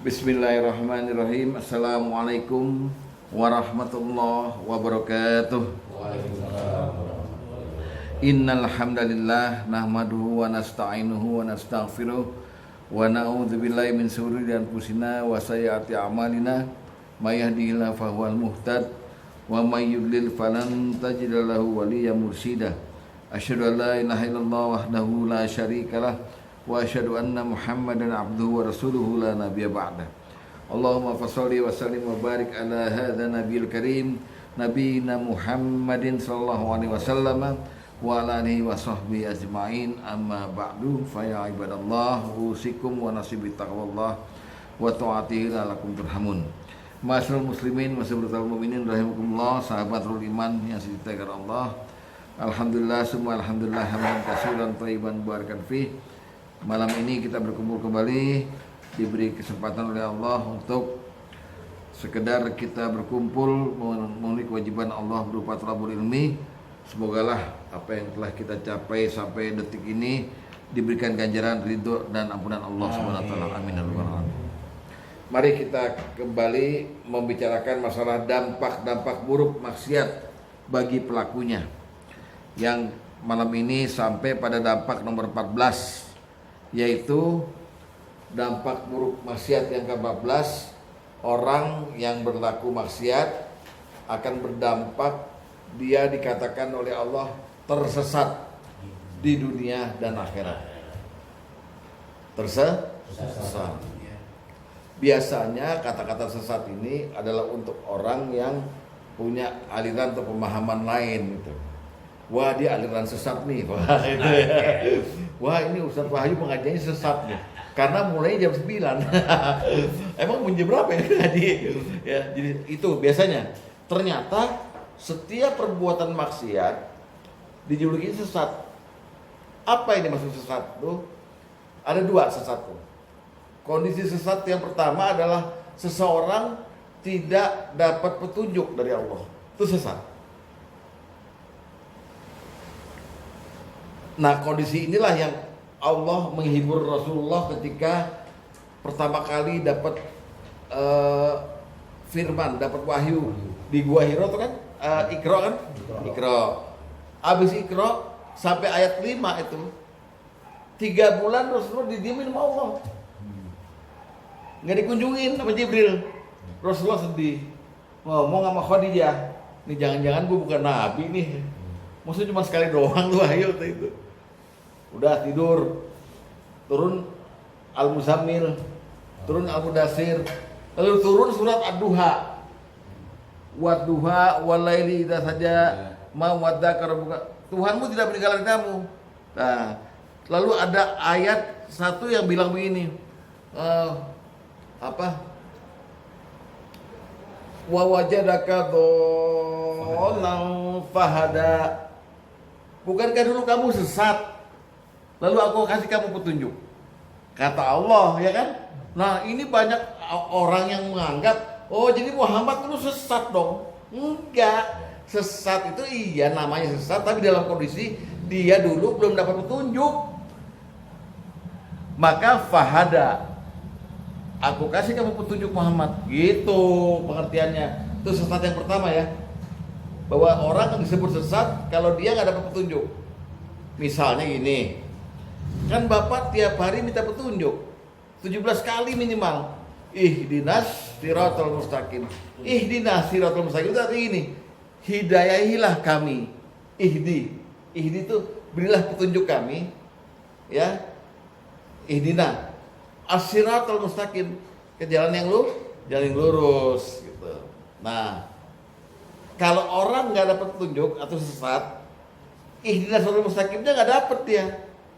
Bismillahirrahmanirrahim. Assalamualaikum warahmatullahi wabarakatuh. Innal hamdalillah nahmaduhu wa nasta'inuhu wa nastaghfiruh wa na'udzubillahi min shururi anfusina wa sayyiati a'malina may yahdihillahu fahuwal muhtad wa may yudlil falan tajida lahu waliyyan mursyida. Asyhadu an la ilaha illallah wahdahu la syarikalah wa asyhadu anna Muhammadan abduhu wa rasuluhu la nabiyya ba'da. Allahumma fasholli wa sallim wa barik ala hadza nabiyil karim nabiyina Muhammadin sallallahu alaihi wasallam wa ala alihi wa sahbihi ajmain. Amma ba'du, fa ya ibadallah usikum wa nasibi taqwallah wa ta'atihi la'allakum turhamun. Ma'asyiral muslimin wa sahabatul mukminin rahimakumullah, sahabatul iman yang dicintai Allah. Alhamdulillah, semua alhamdulillah hamdan katsiran thayyiban barakan fi. Malam ini kita berkumpul kembali, diberi kesempatan oleh Allah untuk sekedar kita berkumpul memenuhi kewajiban Allah berupa thalabul ilmi. Semogalah apa yang telah kita capai sampai detik ini diberikan ganjaran ridho dan ampunan Allah Subhanahu wa taala. Amin. Mari kita kembali membicarakan masalah dampak-dampak buruk maksiat bagi pelakunya, yang malam ini sampai pada dampak nomor 14, yaitu dampak buruk maksiat yang ke-14. Orang yang berlaku maksiat akan berdampak, dia dikatakan oleh Allah tersesat di dunia dan akhirat. Tersesat. Biasanya kata-kata sesat ini adalah untuk orang yang punya aliran atau pemahaman lain gitu. Wah, dia aliran sesat nih. Wah, itu ya. Wah, ini Ustaz Wahyu pengajiannya sesat nih. Karena mulai jam 9. Emang jam berapa ya ngaji? Ya, jadi itu biasanya. Ternyata setiap perbuatan maksiat dijuluki sesat. Apa ini maksud sesat tuh? Ada dua sesat tuh. Kondisi sesat yang pertama adalah seseorang tidak dapat petunjuk dari Allah. Itu sesat. Nah, kondisi inilah yang Allah menghibur Rasulullah ketika pertama kali dapat firman, dapat wahyu di Gua Hira itu kan, Iqra kan? Iqra. Habis Iqra sampai ayat 5 itu 3 bulan Rasulullah didiemin sama Allah. Nggak dikunjungin sama Jibril. Rasulullah sedih. Ngomong sama Khadijah, nih jangan-jangan gue bukan nabi nih. Maksudnya cuma sekali doang tuh wahyu itu. Udah tidur, turun Al-Muzammil, turun Al-Mudassir, lalu turun surat Ad-Duha. Wad-duha walaili idza saja ma waddaka rabbuka. Tuhanmu tidak meninggalkan kamu. Nah, lalu ada ayat satu yang bilang begini. Wa wajadaka dhallan fahada. Bukankah dulu kamu sesat? Lalu aku kasih kamu petunjuk. Kata Allah, ya kan? Nah, ini banyak orang yang menganggap, oh jadi Muhammad dulu sesat dong. Enggak. Sesat itu iya namanya sesat, tapi dalam kondisi dia dulu belum dapat petunjuk. Maka fahada, aku kasih kamu petunjuk Muhammad. Gitu pengertiannya. Itu sesat yang pertama ya. Bahwa orang yang disebut sesat kalau dia nggak dapat petunjuk. Misalnya gini, kan Bapak tiap hari minta petunjuk 17 kali minimal. Ihdinas siratal mustaqim. Ihdinas siratal mustaqim itu artinya ini, hidayahilah kami. Ihdi itu berilah petunjuk kami, ya. Ihdina as-siratal mustaqim, ke jalan yang lurus gitu. Nah, kalau orang nggak dapat petunjuk atau sesat, ihdinas siratal mustaqimnya nggak dapat dia.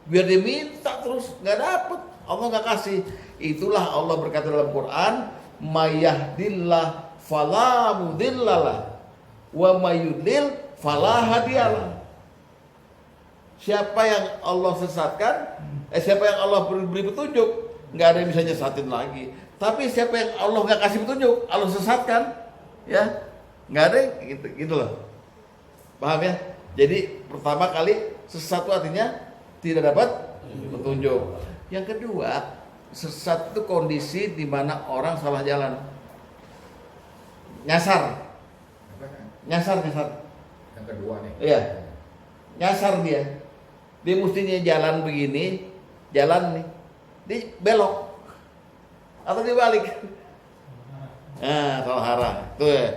Biar dia minta terus nggak dapet, Allah nggak kasih. Itulah Allah berkata dalam Quran, mayahdillah fala mudhillalah wa mayudlil fala hadiyalah. Siapa yang Allah sesatkan, siapa yang Allah beri petunjuk, nggak ada yang bisa nyesatin lagi. Tapi siapa yang Allah nggak kasih petunjuk, Allah sesatkan, ya nggak ada gitu loh. Paham ya? Jadi pertama kali sesat itu artinya tidak dapat petunjuk. Yang kedua, Sesat itu kondisi di mana orang salah jalan. Nyasar. Nyasar. Yang kedua nih. Iya. Nyasar dia. Dia mestinya jalan begini, jalan nih. Dia belok. Atau dia balik. Nah, salah arah. Tuh ya.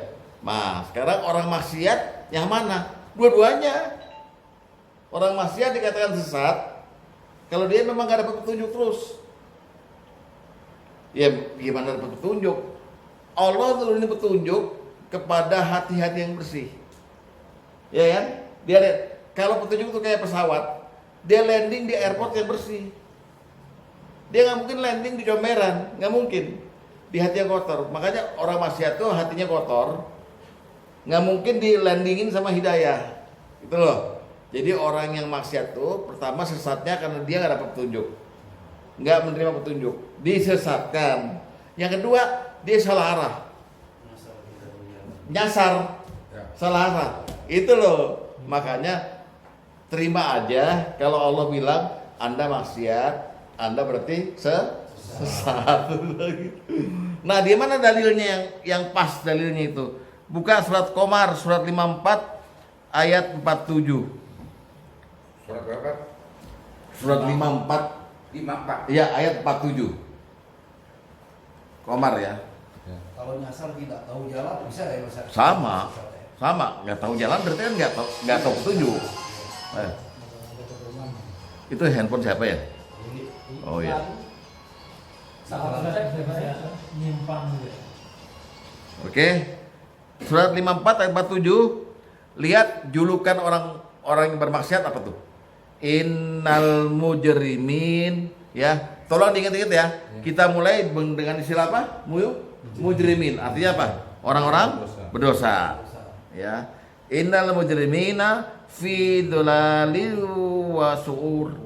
Nah, sekarang orang maksiat yang mana? Dua-duanya. Orang maksiat dikatakan sesat kalau dia memang gak dapat petunjuk terus. Ya gimana dapat petunjuk? Allah turunin petunjuk kepada hati-hati yang bersih. Ya kan? Dia lihat, kalau petunjuk itu kayak pesawat, dia landing di airport yang bersih. Dia nggak mungkin landing di comberan, nggak mungkin. Di hati yang kotor. Makanya orang maksiat tuh hatinya kotor, nggak mungkin di landingin sama hidayah. Gitu loh. Jadi orang yang maksiat tuh pertama sesatnya karena dia nggak dapat petunjuk, nggak menerima petunjuk, disesatkan. Yang kedua, dia salah arah, nyasar, salah arah. Itu loh. Makanya terima aja kalau Allah bilang Anda maksiat, Anda berarti sesat. Nah, di mana dalilnya yang pas dalilnya itu? Buka surat Qamar surat 54 ayat 47. Surat berapa? Surat 54. 54. Iya, ayat 47. Qamar ya. Kalau nyasar tidak tahu jalan bisa ya Mas? Sama, nggak tahu jalan berarti kan nggak tahu petunjuk. Itu handphone siapa ya? Oh iya. Oke. Surat 54 ayat 47. Lihat julukan orang yang bermaksiat apa tuh? Innal mujrimin, ya. Tolong diingat-ingat ya. Kita mulai dengan istilah apa? Mujrimin. Artinya apa? Orang-orang berdosa. Ya. Innal mujrimina fi dhulalin wa su'ur.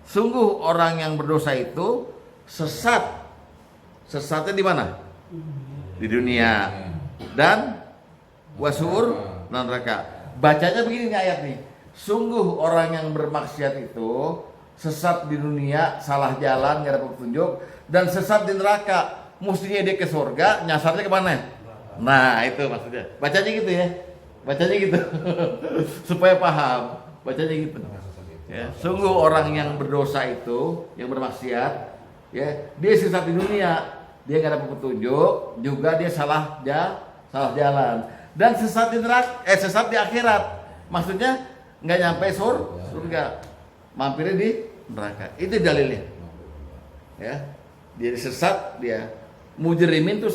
Sungguh orang yang berdosa itu sesat. Sesatnya di mana? Di dunia. Dan wasu'ur dan neraka. Bacanya begini nih ayat nih. Sungguh orang yang bermaksiat itu sesat di dunia, salah jalan, nggak dapat petunjuk, dan sesat di neraka. Mestinya dia ke surga, nyasarnya kemana? Nah itu maksudnya. Bacanya gitu ya. Bacanya gitu. Supaya paham. Bacanya gitu. Ya, sungguh orang yang berdosa itu, yang bermaksiat, ya, dia sesat di dunia, dia nggak dapat petunjuk, juga dia salah jalan, dan sesat di neraka, sesat di akhirat. Maksudnya nggak nyampe surga, mampirnya di neraka. Itu dalilnya. Ya, dia sesat, dia mujrimin tuh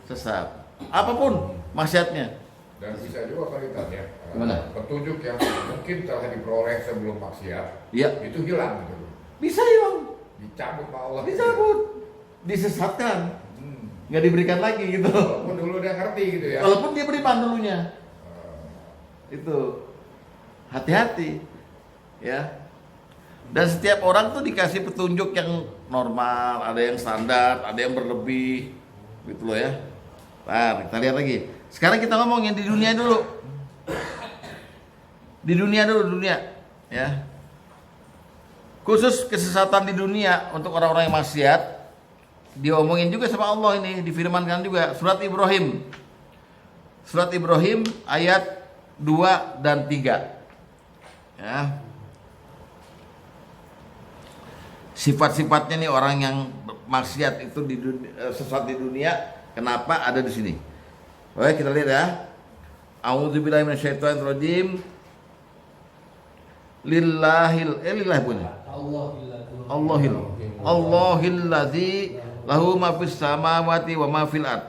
sesat. Apapun maksiatnya. Dan bisa juga kali tanya Gimana? petunjuk yang mungkin telah diperoleh sebelum maksiat, Iya. itu hilang gitu. Bisa hilang, Dicabut sama Allah. dicabut, disesatkan, nggak diberikan lagi gitu. Walaupun dulu udah ngerti gitu ya. Walaupun dia beriman dulunya. Itu hati-hati ya. Dan setiap orang tuh dikasih petunjuk yang normal, ada yang standar, ada yang berlebih, gitu loh ya. Nah, kita lihat lagi. Sekarang kita ngomong yang di dunia dulu. Di dunia dulu, ya. Khusus kesesatan di dunia untuk orang-orang yang maksiat diomongin juga sama Allah ini, difirmankan juga surat Ibrahim. Surat Ibrahim ayat 2 dan 3. Ya. Sifat-sifatnya nih orang yang maksiat itu sesat di dunia, kenapa ada di sini? Oke, kita lihat ya. A'udzubillahi minasyaitonirrajim. Lillah punya. Allahil ladzi lahu ma fis samawati wa ma fil ard.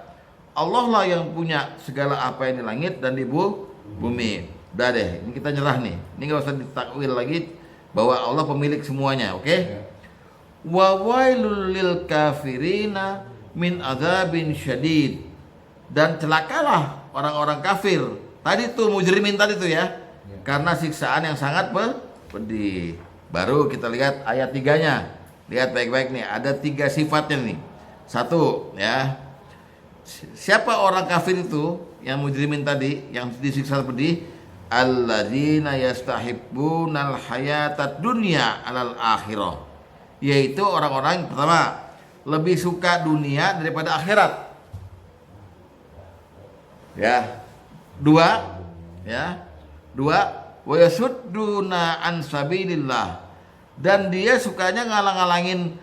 Allah lah yang punya segala apa yang di langit dan di bumi. Udah deh, ini kita nyerah nih. Ini enggak usah ditakwil lagi bahwa Allah pemilik semuanya, oke? Wa wailul lil kafirina min adzabin syadid. Dan celakalah orang-orang kafir. Tadi tuh mujrimin tadi tuh ya. Karena siksaan yang sangat pedih. Baru kita lihat ayat 3-nya. Lihat baik-baik nih, ada 3 sifatnya nih. 1 ya. Siapa orang kafir itu yang mujrimin tadi yang disiksa pedih? Alladzina yastahibbunal hayatad dunya alal akhirah. Yaitu orang-orang yang pertama lebih suka dunia daripada akhirat. Ya. Dua, wa yasudduna an sabilillah. Dan dia sukanya ngalang-ngalangin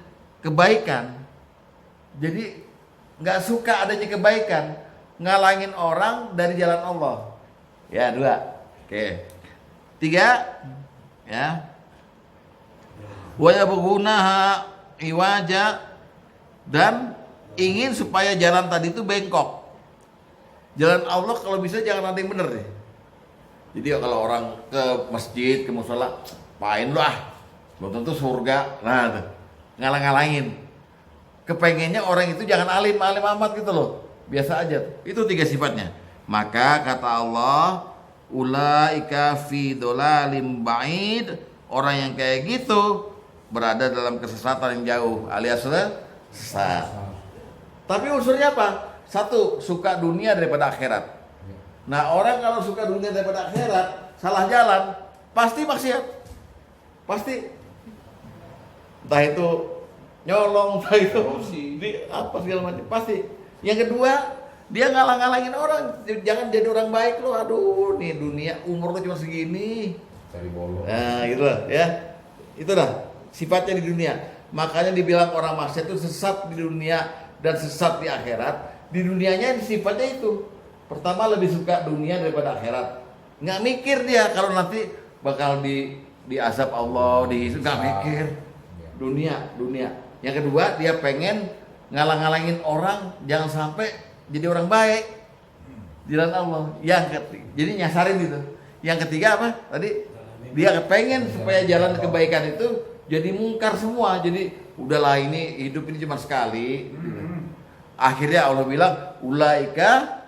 kebaikan. Jadi nggak suka adanya kebaikan, ngalangin orang dari jalan Allah. Ya, dua. Oke. Tiga, ya. Wa yabghunaha iwaja, dan ingin supaya jalan tadi itu bengkok. Jalan Allah kalau bisa jangan ada yang bener deh. Jadi kalau orang ke masjid, ke musola, pain lu belum tentu surga. Nah, tuh, ngalang-ngalangin. Kepengennya orang itu jangan alim amat gitu loh. Biasa aja. Itu tiga sifatnya. Maka kata Allah, ulaika fi dhalalim ba'id. Orang yang kayak gitu berada dalam kesesatan yang jauh, alias sesat. Tapi unsurnya apa? Satu, suka dunia daripada akhirat. Nah, orang kalau suka dunia daripada akhirat, salah jalan, pasti maksiat. Pasti. Entah itu nyolong, entah itu apa segala macam, pasti. Yang kedua, dia ngalang-ngalangin orang, jangan jadi orang baik lo. Aduh, nih dunia umur lo cuma segini. Cari bolong. Nah, gitu lah, ya. Itu dah sifatnya di dunia. Makanya dibilang orang maksiat itu sesat di dunia dan sesat di akhirat. Di dunianya sifatnya itu. Pertama lebih suka dunia daripada akhirat. Nggak mikir dia kalau nanti bakal diazab Allah, dihisab, nggak mikir. Dunia. Yang kedua, dia pengen ngalang-ngalangin orang jangan sampai jadi orang baik di jalan Allah. Jadi nyasarin gitu. Yang ketiga apa? Tadi dia pengen supaya jalan kebaikan itu jadi mungkar semua. Jadi udahlah, ini hidup ini cuma sekali. Akhirnya Allah bilang ulaika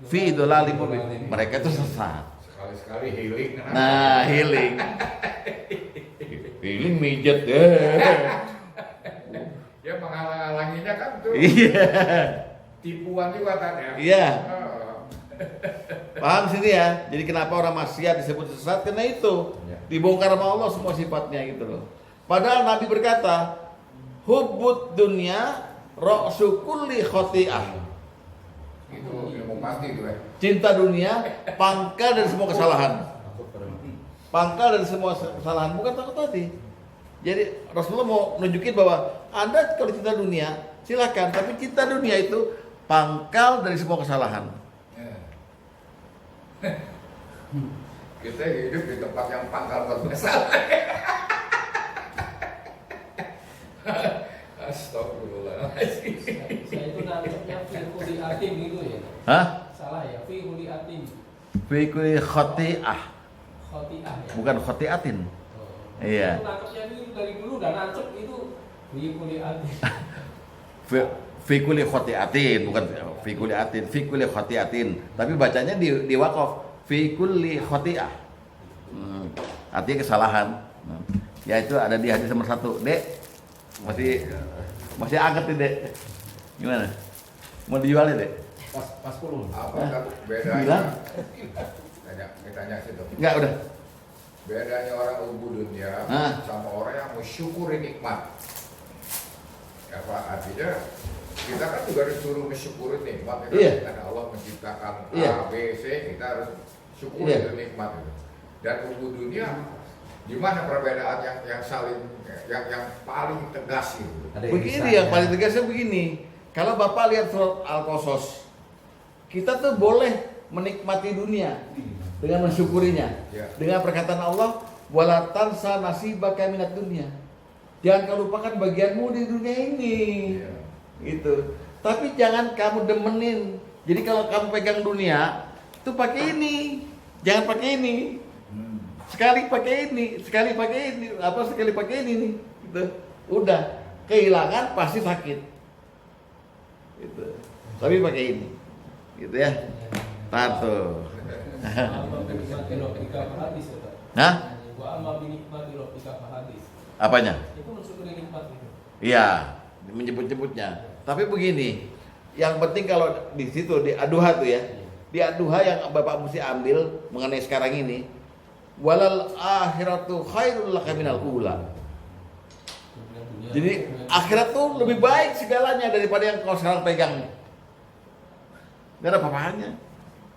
fi dhalalim mubin. Mereka itu sesat. Sekali-sekali healing. Nah, healing. Healing mijet. Ya menghalang-halanginya kan tuh. Iya. Tipuan juga kan ya. Iya. Paham sini ya. Jadi kenapa orang maksiat disebut sesat? Karena itu dibongkar sama Allah semua sifatnya gitu loh. Padahal Nabi berkata, hubbud dunya ra'su kulli khati'ah. Itu ilmu pasti itu ya. Cinta dunia pangkal dari semua kesalahan. Pangkal dari semua kesalahan, bukan takut hati. Jadi Rasulullah mau nunjukin bahwa Anda kalau cinta dunia silakan, tapi cinta dunia itu pangkal dari semua kesalahan. Kita hidup di tempat yang pangkal buat masalah. Astagfirullahaladzim. Saya itu nangkepnya fi kulli atim gitu ya. Hah? Salah ya, fi kulli atim. Fi kulli khati'ah. Khoti'ah ya. Bukan khati'atin. Oh. Iya. Itu nangkepnya itu dari dulu udah nancep itu fi kulli atim. Fi kulli khati'atin, bukan fi kulli atin, fi kulli khati'atin. Tapi bacanya di waqaf fi kulli khati'ah. Artinya kesalahan. Ya itu ada di hadis nomor 1. Dek, masih anget nih, Dek. Gimana? Mau dijual ya, Dek? Pas 10. Apa kan bedanya? Bilang? Tanya situ. Enggak, udah. Bedanya orang ubudunnya sama orang yang mensyukuri nikmat. Ya Pak, artinya kita kan juga disuruh mensyukuri nikmat. Iya. Karena Allah menciptakan Iya. A, B, C, kita harus syukuri itu nikmat itu. Dan ubudunnya gimana perbedaan yang saling yang paling tegas itu? Begini yang paling tegasnya begini. Kalau Bapak lihat surat Al-Qasas, kita tuh boleh menikmati dunia dengan mensyukurinya. Ya. Dengan perkataan Allah, wala tansa nasibaka minad dunya. Jangan kau lupakan bagianmu di dunia ini. Ya. Gitu. Tapi jangan kamu demenin. Jadi kalau kamu pegang dunia, tuh pakai ini. Jangan pakai ini. Sekali pakai ini, sekali pakai ini, sekali pakai ini nih. Gitu. Udah, kehilangan pasti sakit. Gitu. Tapi pakai ini. Gitu ya. Tato. Amma binikmati rabbika fahadis ya, Pak. Hah? Wa amma binikmati rabbika fahadis. Apanya? Itu mensyukuri nikmat itu. Iya, menyebut-nyebutnya. Tapi begini, yang penting kalau di situ di aduha tuh ya, di aduha yang Bapak mesti ambil mengenai sekarang ini, walal akhiratu khairul laka minal ula. Jadi akhirat tuh lebih baik segalanya daripada yang kau sekarang pegang. Gak ada apa-apanya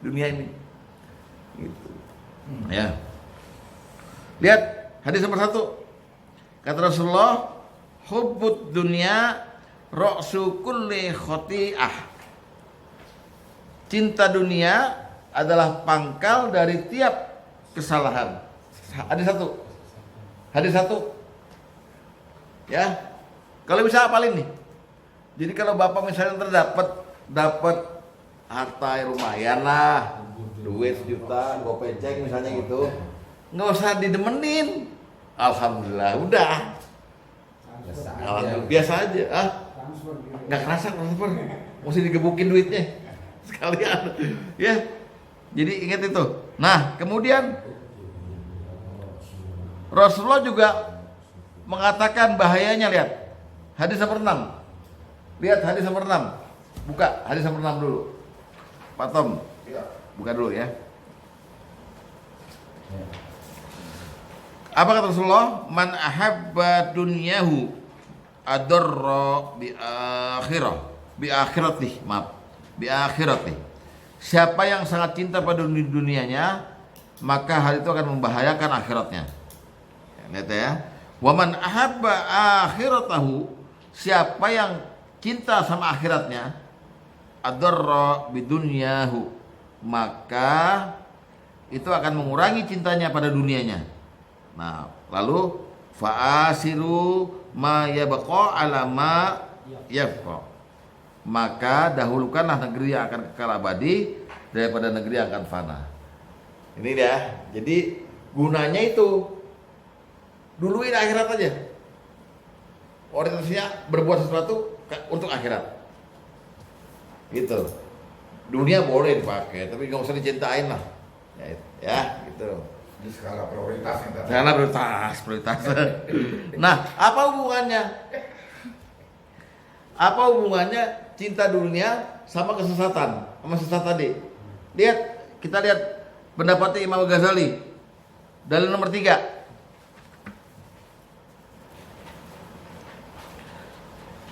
dunia ini. Gitu. Ya. Lihat hadis nomor 1. Kata Rasulullah, hubbud dunya ra'su kulli khati'ah. Cinta dunia adalah pangkal dari tiap kesalahan. Hadis 1. Hadis 1. Ya, kalau bisa hafalin nih. Jadi kalau bapak misalnya dapat harta yang lumayan lah, duit sejuta, gopecek misalnya gitu, nggak usah didemenin. Alhamdulillah, udah. Alhamdulillah, biasa aja. Nggak kerasa transfer, mesti digebukin duitnya sekalian. Ya, jadi ingat itu. Nah, kemudian Rasulullah juga mengatakan bahayanya, lihat hadis nomor 6. Lihat hadis nomor 6. Buka hadis nomor 6 dulu. Pak Tom, buka dulu ya. Apa kata Rasulullah? Man ahabba dunyahu adarra bi akhirati. Siapa yang sangat cinta pada dunianya, maka hal itu akan membahayakan akhiratnya. Lihat ya. Waman ahabba akhiratahu, siapa yang cinta sama akhiratnya, adarra bidunyahu, maka itu akan mengurangi cintanya pada dunianya. Nah, lalu fa'asiru ma yabqa ala ma yabqa, maka dahulukanlah negeri yang akan kekal abadi daripada negeri yang akan fana. Ini dia. Jadi gunanya itu duluin akhirat aja. Orientasinya berbuat sesuatu untuk akhirat. Gitu. Dunia boleh dipakai, tapi nggak usah dicintain lah. Ya, gitu. Di skala prioritas yang tadi. Skala prioritas. Nah, apa hubungannya? Apa hubungannya cinta dunia sama kesesatan? Sama sesat tadi. Kita lihat pendapatnya Imam Ghazali. Dalil nomor 3.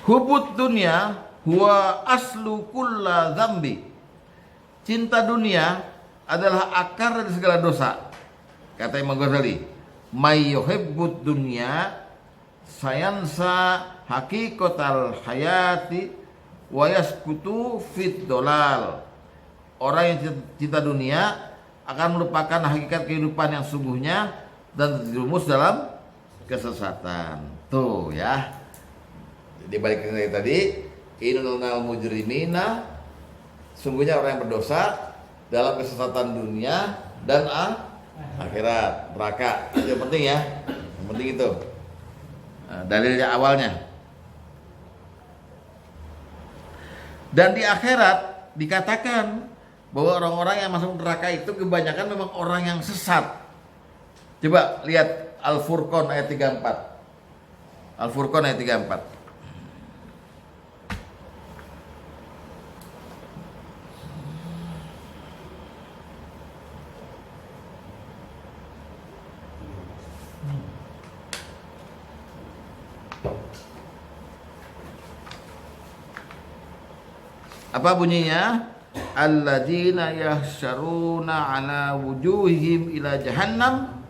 Hubud dunia huwa aslu kulla dzambi. Cinta dunia adalah akar dari segala dosa. Kata Imam Ghazali, may yuhibbud dunya sayansa haqiqatal hayati wa yaskutu fit dolal. Orang yang cinta dunia akan melupakan hakikat kehidupan yang sungguhnya dan terjerumus dalam kesesatan. Tuh ya. Di balik dari tadi, innal mujrimina, sungguhnya orang yang berdosa dalam kesesatan dunia dan akhirat, neraka. Itu yang penting ya. Yang penting itu. Nah, dalilnya awalnya. Dan di akhirat dikatakan bahwa orang-orang yang masuk neraka itu kebanyakan memang orang yang sesat. Coba lihat Al-Furqan ayat 34. Al-Furqan ayat 34. Apa bunyinya? Alladzina yahsyaruna ala wujuhihim ila jahannam.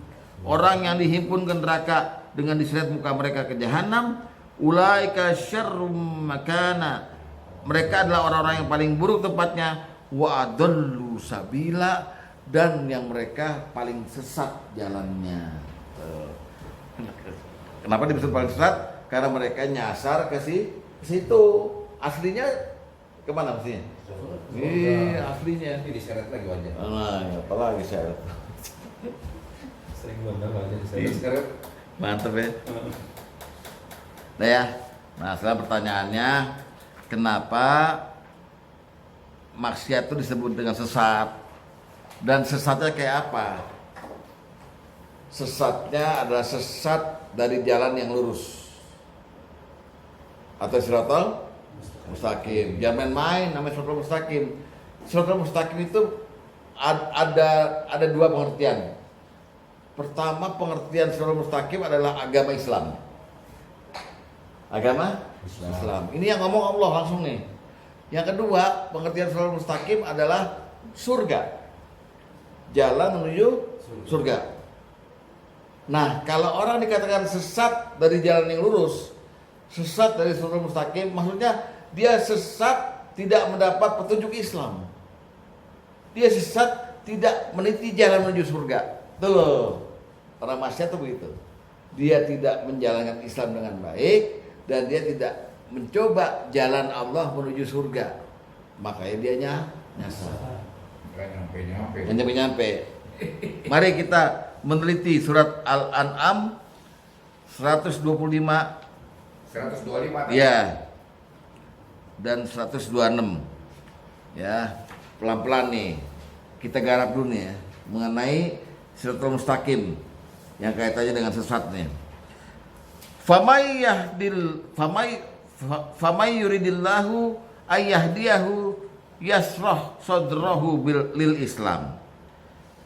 Orang yang dihimpun ke neraka dengan diseret muka mereka ke jahanam. Ulaika syarrum makana. Mereka adalah orang-orang yang paling buruk tempatnya. Wa adallu sabila, dan yang mereka paling sesat jalannya. Kenapa disebut paling sesat? Karena mereka nyasar ke situ. Aslinya kemana mestinya? Aslinya. Ini diseret lagi wajah. Nah, apalagi seret. Sering bener aja diseret. Mantep ya. Nah ya. Nah, sekarang pertanyaannya, kenapa maksiat itu disebut dengan sesat? Dan sesatnya kayak apa? Sesatnya adalah sesat dari jalan yang lurus atau siratal mustaqim. Jangan main-main namanya siratal mustaqim. Siratal mustaqim itu ada dua pengertian. Pertama, pengertian siratal mustaqim adalah agama Islam. Agama Islam. Ini yang ngomong Allah langsung nih. Yang kedua, pengertian siratal mustaqim adalah surga. Jalan menuju surga. Nah, kalau orang dikatakan sesat dari jalan yang lurus, sesat dari siratal mustaqim, maksudnya dia sesat tidak mendapat petunjuk Islam. Dia sesat tidak meniti jalan menuju surga. Tuh loh. Orang maksiat itu begitu. Dia tidak menjalankan Islam dengan baik dan dia tidak mencoba jalan Allah menuju surga. Makanya dia nyasar. Nggak nyampe-nyampe. Mari kita meneliti surat Al-An'am 125. 125 ya, dan 126 ya, pelan-pelan nih kita garap dulu nih ya, mengenai siratal mustaqim yang kaitannya dengan sesatnya. Famay yuridillahu ayyahdiyahu yasrah sadrahu lil Islam.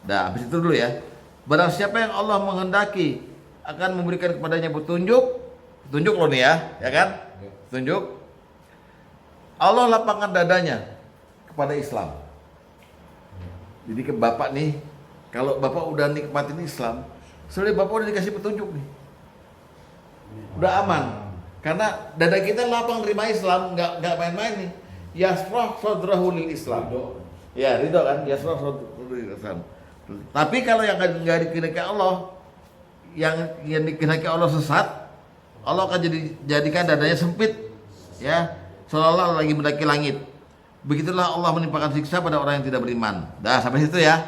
Nah, habis itu dulu ya. Barang siapa yang Allah menghendaki akan memberikan kepadanya petunjuk loh nih ya kan? Petunjuk. Allah lapangkan dadanya kepada Islam. Jadi ke bapak nih, kalau bapak udah nikmatin Islam, sebenarnya bapak udah dikasih petunjuk nih, udah aman. Karena dada kita lapang terima Islam, nggak main-main nih. Yasrah sadrahu lil Islam. Ya, ridho kan? Yasrah sadrahu lil Islam. Tapi kalau yang nggak dikehendaki Allah, yang dikehendaki Allah sesat, Allah akan jadikan dadanya sempit, ya, seolah-olah lagi mendaki langit. Begitulah Allah menimpakan siksa pada orang yang tidak beriman. Dah sampai situ ya.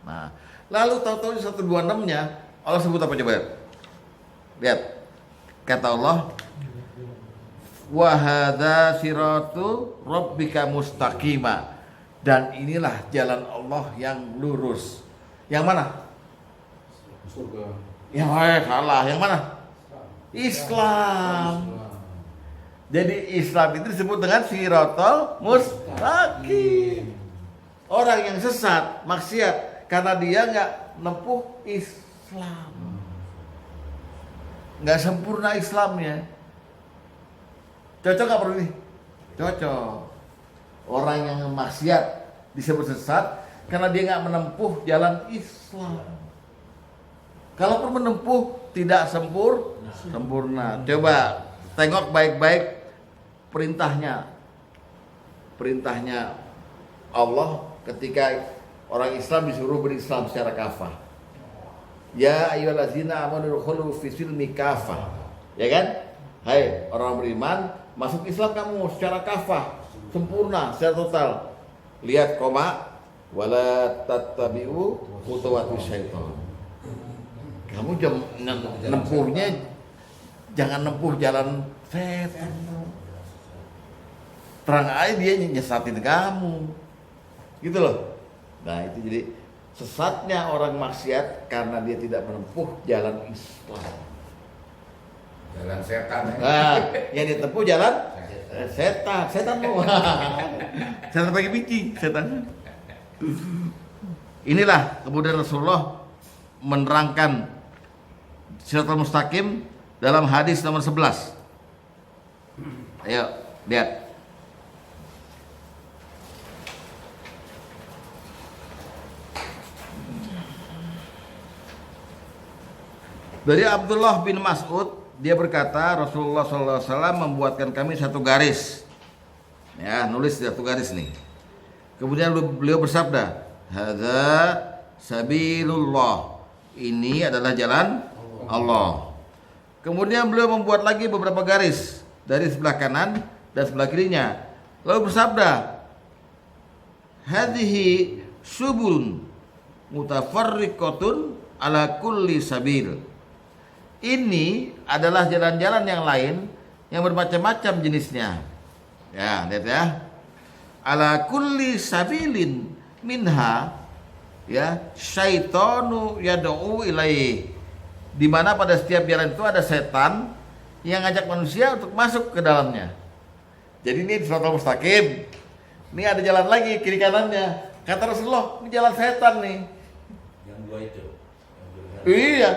Nah, lalu tahu-tahu di 126-nya Allah sebut apa coba? Lihat. Kata Allah, wa hadza siratu rabbika mustaqima. Dan inilah jalan Allah yang lurus. Yang mana? Surga. Yang salah. Yang mana? Islam. Jadi Islam itu disebut dengan siratal mustaqim. Orang yang sesat, maksiat karena dia nggak nempuh Islam, nggak sempurna Islamnya. Cocok nggak perlu ini? Cocok. Orang yang maksiat disebut sesat karena dia nggak menempuh jalan Islam. Kalaupun menempuh tidak sempurna. Coba tengok baik-baik perintahnya Allah ketika orang Islam disuruh berislam secara kafah. Ya ayyuhallazina amanu dukhulu fis silmi kafah. Ya kan? Hai orang beriman, masuk Islam kamu secara kafah, sempurna, secara total. Lihat koma, wala tattabi'u khutuwatis syaitan. Kamu nempuhnya jangan nempuh jalan setan. Terang aja dia nyesatin kamu. Gitu loh. Nah, itu jadi sesatnya orang maksiat karena dia tidak menempuh jalan Islam. Jalan setan. Nah, yang ditempuh jalan setan mau. Setan bagi biji, setan. Inilah kemudian Rasulullah menerangkan siratal mustaqim dalam hadis nomor 11. Ayo, lihat. Dari Abdullah bin Mas'ud, dia berkata Rasulullah SAW membuatkan kami satu garis. Ya, nulis satu garis nih. Kemudian beliau bersabda, hadza sabilullah. Ini adalah jalan Allah. Kemudian beliau membuat lagi beberapa garis dari sebelah kanan dan sebelah kirinya. Lalu bersabda, hadhihi subulun mutafarriqatun ala kulli sabil. Ini adalah jalan-jalan yang lain yang bermacam-macam jenisnya. Ya, lihat ya. Ala kulli sabilin minha ya syaitanu yad'u ilaih. Di mana pada setiap jalan itu ada setan yang ngajak manusia untuk masuk ke dalamnya. Jadi ini siratal mustaqim. Ini ada jalan lagi kiri kanannya. Kata Rasulullah, ini jalan setan nih. Yang dua itu. Iya.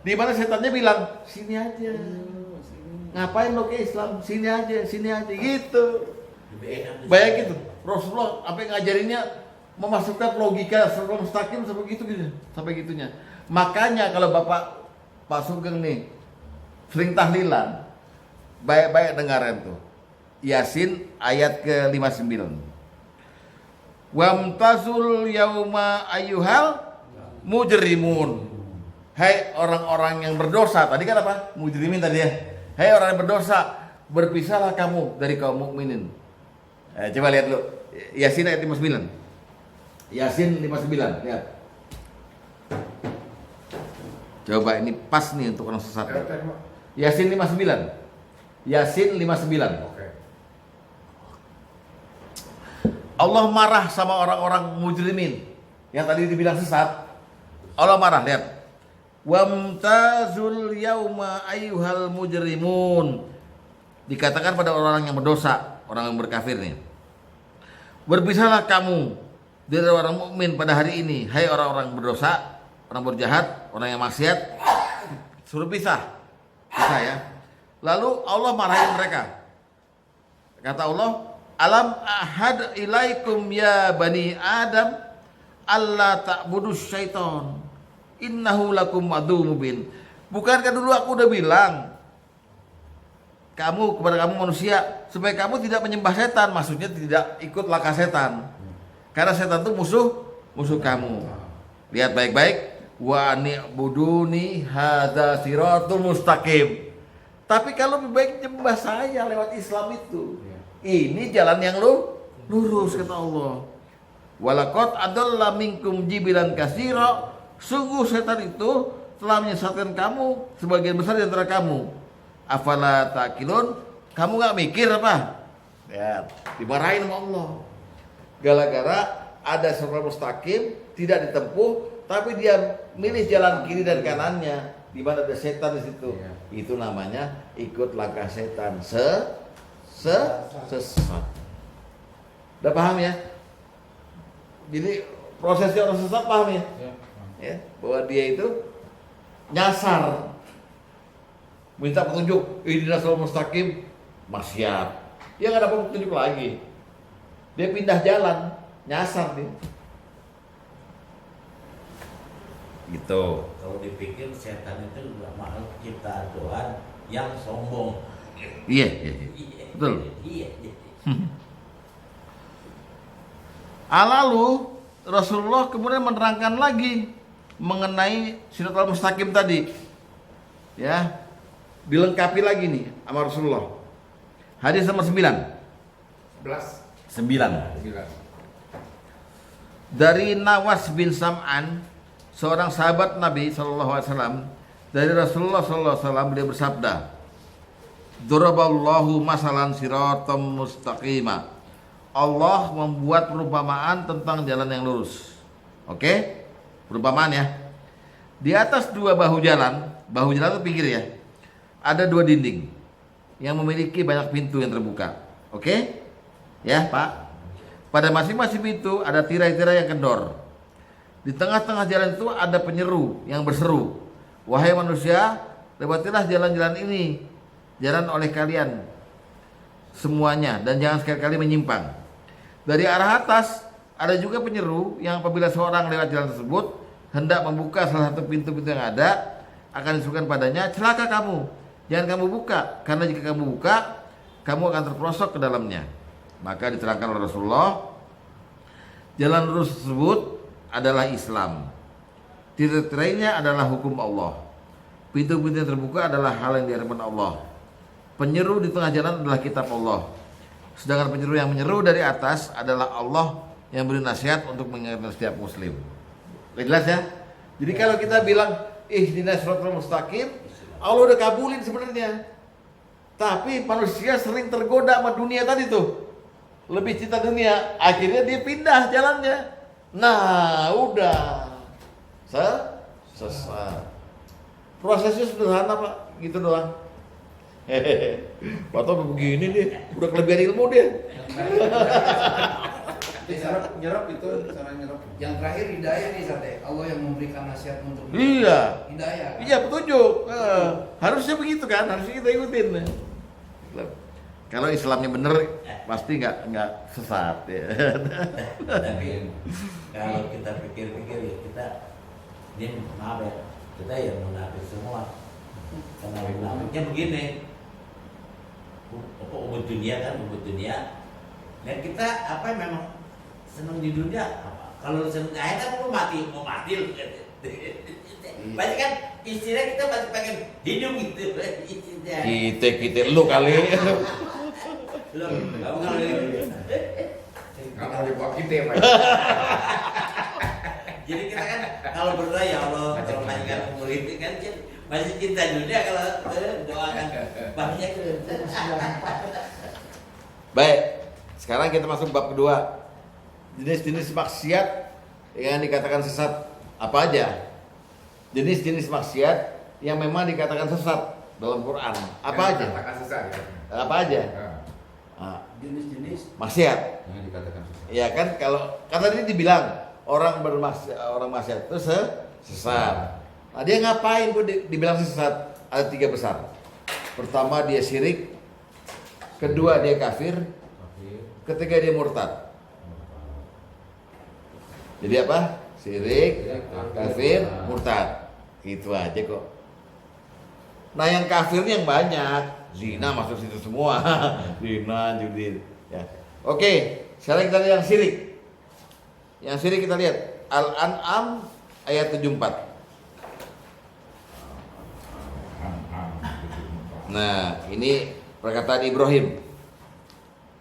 Di mana setannya bilang, sini aja. ngapain lo ke Islam? Sini aja gitu. Lebih enak. Bayangin gitu. Rasulullah sampai ngajarinnya memasukkan logika secara mustaqim sampai gitunya. Makanya kalau Pak Sugeng nih sering tahlilan, baik-baik dengaran tuh. Yasin ayat ke-59. Wamtazul yauma ayyuhal mujrimun. Hai orang-orang yang berdosa. Tadi kan apa? Mujrimin tadi ya. Hai orang yang berdosa, berpisahlah kamu dari kaum mukminin. Coba lihat dulu. Yasin ayat 59. Yasin 59, lihat. Coba ini pas nih untuk orang sesat. Yasin 59. Yasin 59. Oke. Allah marah sama orang-orang mujrimin yang tadi dibilang sesat. Allah marah, lihat. Wamtazul yauma ayyuhal mujrimun. Dikatakan pada orang yang berdosa, orang yang berkafir nih. Berpisahlah kamu dari orang mukmin pada hari ini, hai orang-orang berdosa, orang berjahat, orang yang maksiat. Suruh pisah ya. Lalu Allah marahin mereka. Kata Allah, alam ahad ilaikum ya bani Adam alla ta'budus syaiton innahu lakum adu mubin. Bukankah dulu aku udah bilang kepada kamu manusia supaya kamu tidak menyembah setan, maksudnya tidak ikut langkah setan. Karena setan itu musuh kamu. Lihat baik-baik, wa ni'buduni hadza siratul mustaqim. Tapi kalau lebih baik nyembah saya lewat Islam itu. Ini jalan yang lurus kata Allah. Walaqad adalla minkum jibilan katsira. Sungguh setan itu telah menyesatkan kamu sebagian besar di antara kamu. Afala taqilun? Kamu enggak mikir apa? Ya, dimarahin sama Allah. Gara-gara ada siratal mustaqim tidak ditempuh, tapi dia milih jalan kiri dan kanannya, di mana ada setan di situ. Itu namanya ikut langkah setan. Sesat. Udah paham ya? Jadi prosesnya orang sesat paham ya? Ya, bahwa dia itu nyasar, minta petunjuk, ihdinas siratal mustaqim, maksiat. Dia nggak dapat petunjuk lagi. Dia pindah jalan, nyasar dia. Gitu. Kalau dipikir setan itu makhluk ciptaan Tuhan yang sombong. Iya. Betul. Iya. Lalu Rasulullah kemudian menerangkan lagi mengenai siratal mustaqim tadi. Ya. Dilengkapi lagi nih sama Rasulullah. Hadis nomor 9. 9. Dari Nawas bin Sam'an, seorang sahabat Nabi SAW, dari Rasulullah SAW, beliau bersabda, Daraballahu masalan siratam mustaqima. Allah membuat perumpamaan tentang jalan yang lurus. Oke? Perumpamaan ya. Di atas dua bahu jalan itu pinggir ya, ada dua dinding yang memiliki banyak pintu yang terbuka. Oke? Ya Pak. Pada masing-masing pintu ada tirai-tirai yang kendor. Di tengah-tengah jalan itu ada penyeru yang berseru, wahai manusia, lewatilah jalan-jalan ini, jalan oleh kalian semuanya, dan jangan sekali-kali menyimpang. Dari arah atas ada juga penyeru yang apabila seorang lewat jalan tersebut hendak membuka salah satu pintu-pintu yang ada, akan disuruhkan padanya, celaka kamu, jangan kamu buka, karena jika kamu buka, kamu akan terperosok ke dalamnya. Maka diterangkan oleh Rasulullah, jalan lurus tersebut adalah Islam. Tirai-tirainya adalah hukum Allah. Pintu-pintu yang terbuka adalah hal yang diharapkan Allah. Penyeru di tengah jalan adalah kitab Allah. Sedangkan penyeru yang menyeru dari atas adalah Allah yang beri nasihat untuk mengingatkan setiap muslim. Jelas ya? Jadi kalau kita bilang ihdinas siratal mustaqim, Allah udah kabulin sebenarnya. Tapi manusia sering tergoda sama dunia tadi tuh. Lebih cinta dunia, akhirnya dia pindah jalannya. Nah, udah sesat. Prosesnya sederhana Pak, gitu doang. Pak Tom begini deh, udah kelebihan ilmu dia. Nyerap itu cara nyerap. Yang terakhir hidayah nih Sate. Allah yang memberikan nasihat untuk Iya. hidayah. Iya petunjuk. Harusnya begitu kan, harusnya kita ikutin. Kalau Islamnya bener pasti nggak sesat ya. Tapi kalau kita pikir-pikir ya kita ini maaf ya, kita yang munafik semua. Karena munafiknya begini, ubud dunia kan, ubud dunia. Dan kita apa memang senang di dunia. Kalau senang di akhirat mau mati loh. Banyak kan istilah kita masih pengen hidup gitu. Kita lu kali. Loh, kamu kalau Nggak mau dibawa kita ya, Pak. jadi kita kan kalau berdoa ya Allah kalau panjangkan umur itu kan masih cinta dunia kalau doakan banyak. Baik, sekarang kita masuk bab kedua. Jenis-jenis maksiat yang dikatakan sesat apa aja? Jenis-jenis maksiat yang memang dikatakan sesat dalam Quran apa aja? Katakan sesat ya. Apa aja? Nah, Jenis-jenis maksiat. yang dikatakan sesat. Ya kan kalau tadi dibilang orang maksiat itu sesat. Nah, dia ngapain pun dibilang sesat? Ada 3 besar. Pertama dia syirik, kedua dia kafir, ketiga dia murtad. Jadi apa? Syirik, kafir, murtad. Gitu aja kok. Nah yang kafirnya yang banyak. Zina masuk situ semua. Zina, judi. Ya. Oke, sekarang kita lihat yang syirik. Yang syirik kita lihat Al-An'am ayat 74. Nah, ini perkataan Ibrahim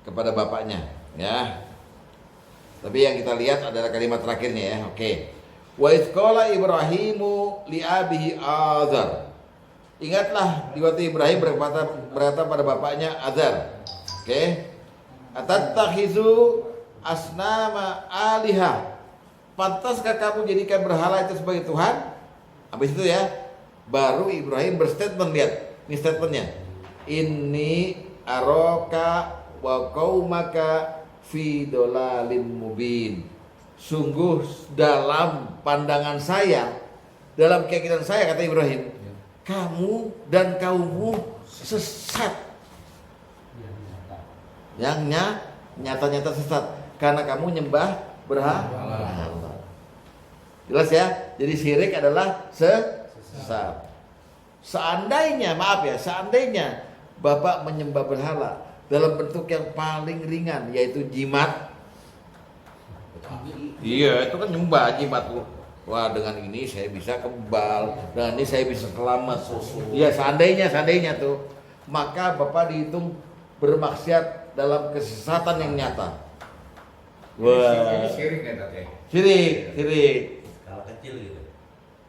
kepada bapaknya, ya. Tapi yang kita lihat adalah kalimat terakhirnya ya. Oke. Wa idz qala Ibrahimu li abihi Azar. Ingatlah di waktu Ibrahim berkata pada bapaknya Azar. Oke. Atattakhizu asnama aliha. Pantaskah kamu jadikan berhala itu sebagai Tuhan? Habis itu ya, baru Ibrahim berstatement, lihat. Ini statementnya. Inni araka wa qaumaka fi dolalin mubin. Sungguh dalam pandangan saya, dalam keyakinan saya, kata Ibrahim, kamu dan kaummu sesat. Yang nyata-nyata sesat karena kamu nyembah berhala. Jelas ya? Jadi syirik adalah sesat. Seandainya Bapak menyembah berhala dalam bentuk yang paling ringan, yaitu jimat. Iya, itu kan nyembah jimat tuh. Wah, dengan ini saya bisa kebal, dengan ini saya bisa selamat. Iya, seandainya tuh, maka Bapak dihitung bermaksiat dalam kesesatan yang nyata. Wah, Ini syirik ya tadi. syirik. Kalau kecil gitu.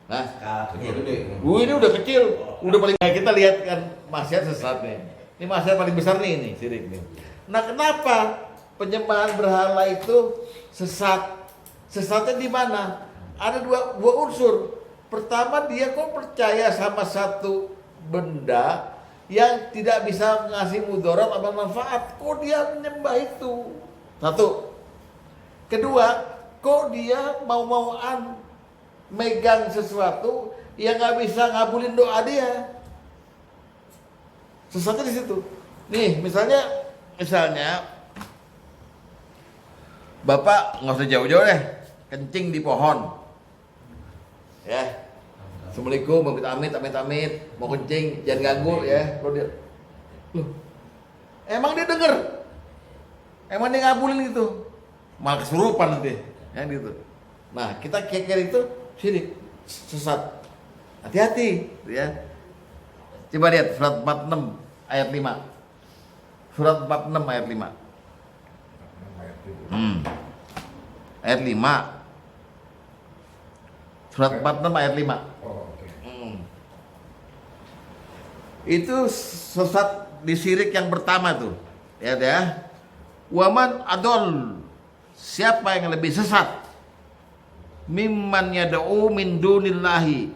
Nah, Kalau kecil. ini udah kecil, udah paling. Nah, kita lihat kan maksiat sesat nih. Ini maksiat paling besar nih, ini syirik nih. Nah, kenapa penyembahan berhala itu sesat? Sesatnya di mana? Ada dua unsur. Pertama, dia kok percaya sama satu benda yang tidak bisa ngasih mudarat atau manfaat. Kok dia menyembah itu? Satu. Kedua, kok dia mau-mauan megang sesuatu yang nggak bisa ngabulin doa dia. Sesatnya di situ. Nih, misalnya Bapak nggak usah jauh-jauh deh, kencing di pohon, ya. Assalamualaikum, amit, mau kencing, jangan ganggu ya. Kalau dia, loh, emang dia denger, emang dia ngabulin gitu, malah kesurupan nanti, ya gitu. Nah, kita kira itu syirik, sesat. Hati-hati, ya. Coba lihat surat 46 ayat 5. Surat 46 ayat 5. Ayat 5. Surat 46 ayat 5. Oh, oke. Itu sesat di syirik yang pertama tuh. Ya. Waman adol. Siapa yang lebih sesat? Mimman yad'u min dunillahi.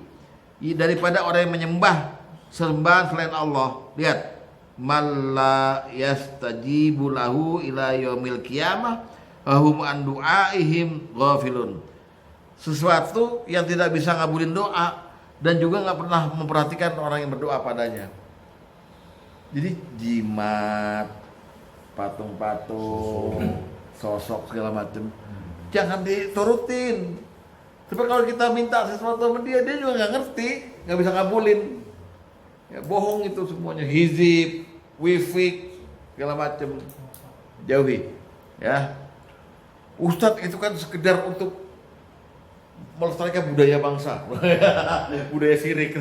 Daripada orang yang menyembah sembahan selain Allah. Lihat. Malla yastajibu lahu ila yaumil qiyamah hum an du'aihim ghafilun. Sesuatu yang tidak bisa ngabulin doa dan juga nggak pernah memperhatikan orang yang berdoa padanya. Jadi jimat, patung-patung, sosok segala macam, jangan diturutin. Sebab kalau kita minta sesuatu sama dia juga nggak ngerti, nggak bisa ngabulin. Ya, bohong itu semuanya, hizib, wifik, segala macam, jauhi. Ya, Ustadz itu kan sekedar untuk melestarikan budaya bangsa, budaya syirik.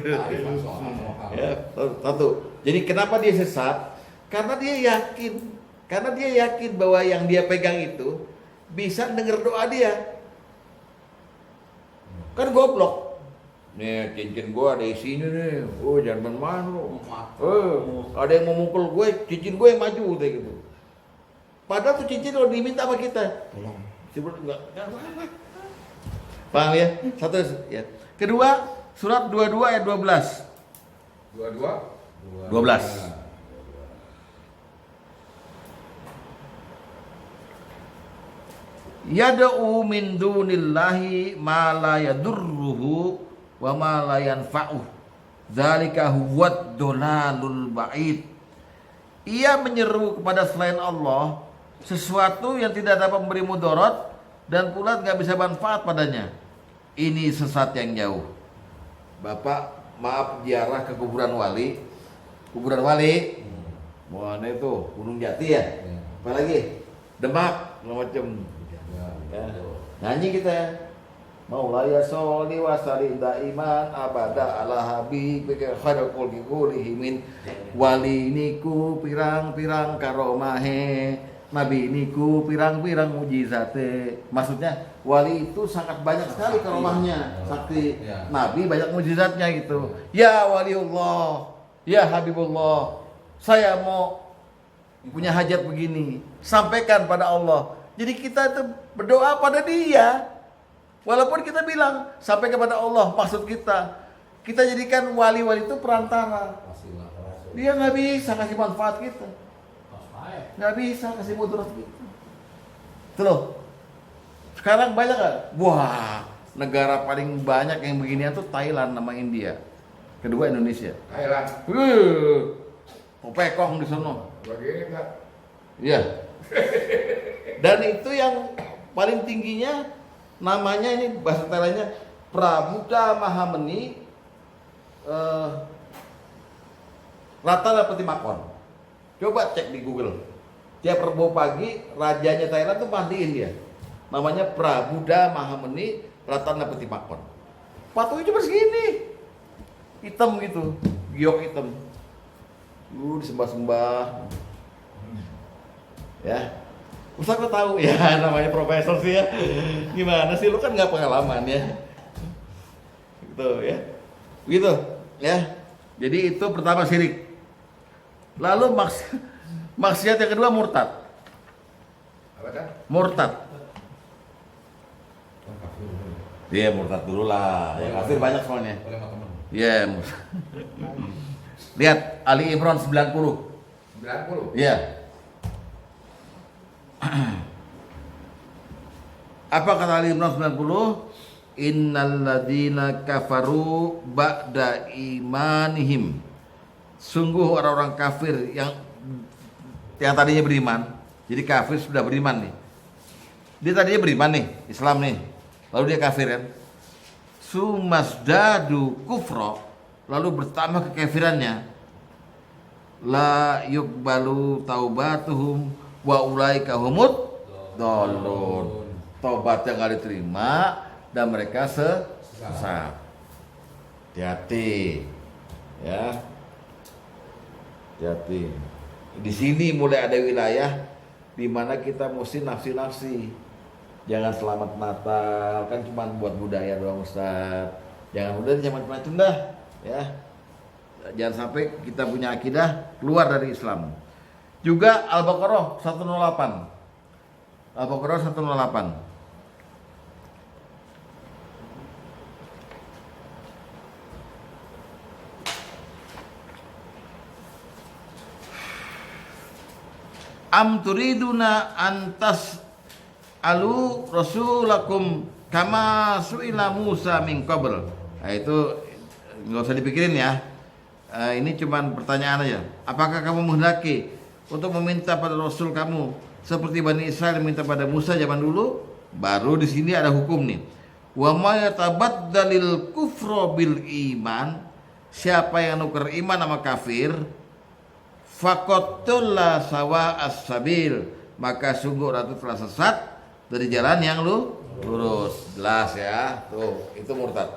Ya, satu. Jadi kenapa dia sesat? Karena dia yakin bahwa yang dia pegang itu bisa dengar doa dia. Kan goblok. Nih cincin gua ada isinya nih. Oh jangan main lo. Ada yang mau mukul gue, cincin gue yang maju kayak gitu. Padahal tuh cincin kalau diminta sama kita, tolong. Sebelum enggak apa-apa. Paham ya? Satu ya. Kedua, surat 22 ayat 12. 12. Yad'u min dunillahi ma la yadurruhu wa ma la yanfa'uh. Dzalika huwad dhalalul ba'id. Ia menyeru kepada selain Allah sesuatu yang tidak dapat memberi mudarat dan pula tidak bisa manfaat padanya. Ini sesat yang jauh. Bapak, maaf ziarah ke kuburan wali. Kuburan wali. Mana itu? Gunung Jati ya? Apalagi? Demak, macam. Ya. Nyanyi kita. Maulaya sholli wa sallim daiman abada ala habibika khairul khalqi min wali niku pirang-pirang karomahe nabi niku pirang-pirang mujizate. Maksudnya wali itu sangat banyak sekali karomahnya, sakti. Nabi banyak mujizatnya gitu. Ya waliullah, ya habibullah, saya mau punya hajat begini, sampaikan pada Allah. Jadi kita itu berdoa pada dia. Walaupun kita bilang sampai kepada Allah, maksud kita jadikan wali-wali itu perantara. Dia nggak bisa kasih manfaat kita, nggak bisa kasih mudarat kita. Itu loh. Sekarang banyak kan? Wah, negara paling banyak yang beginian tuh Thailand sama India. Kedua Indonesia. Thailand. Pekong di sana. Begini kan? Iya. Dan itu yang paling tingginya namanya ini bahasa Thailandnya Prabuddha Mahameni Ratana Patimakon. Coba cek di Google. Tiap Rabu pagi rajanya Thailand tuh mandiin dia. Namanya Prabuddha Mahameni Ratana Patimakon. Patungnya cuma segini. Hitam gitu, giok hitam. Disembah-sembah. Ya. Ustaz kok tahu ya, namanya profesor sih ya. Gimana sih, lu kan nggak pengalaman ya. Gitu ya. Gitu ya. Jadi itu pertama syirik. Lalu maksiat yang kedua murtad. Apa kan? Murtad. Iya murtad dulu lah. Ya, kafir banyak soalnya. Iya. Lihat Ali Imran 90. 90. Iya. Apa kata Ali Imran 90? Innal ladzina kafaru ba'da imanihim. Sungguh orang-orang kafir yang tadinya beriman. Jadi kafir sudah beriman nih. Dia tadinya beriman nih, Islam nih. Lalu dia kafir kan. Sumasdadu kufra, lalu bertambah kekafirannya. La yuqbalu taubatuhum wa ulaika humud dhalun. Taubatnya enggak diterima dan mereka sesat. Hati-hati. Ya. Hati-hati. Di sini mulai ada wilayah di mana kita mesti nafsi-nafsi. Jangan selamat Natal, kan cuma buat budaya doang Ustaz. Jangan udah macam-macam dah, ya. Jangan sampai kita punya akidah keluar dari Islam. Juga Al-Baqarah 108. Al-Baqarah 108. Am turiduna antas alu rasulakum kama su'ila Musa min qabl. Nah, itu nggak usah dipikirin ya. ini cuman pertanyaan aja. Apakah kamu menghendaki untuk meminta pada Rasul kamu seperti Bani Israel minta pada Musa zaman dulu? Baru di sini ada hukum nih. Wa may yatabaddalil kufra bil iman, siapa yang nuker iman sama kafir, faqatul sawa as-sabil, maka sungguh ratu telah sesat dari jalan yang lurus. Jelas ya. Tuh, itu murtad.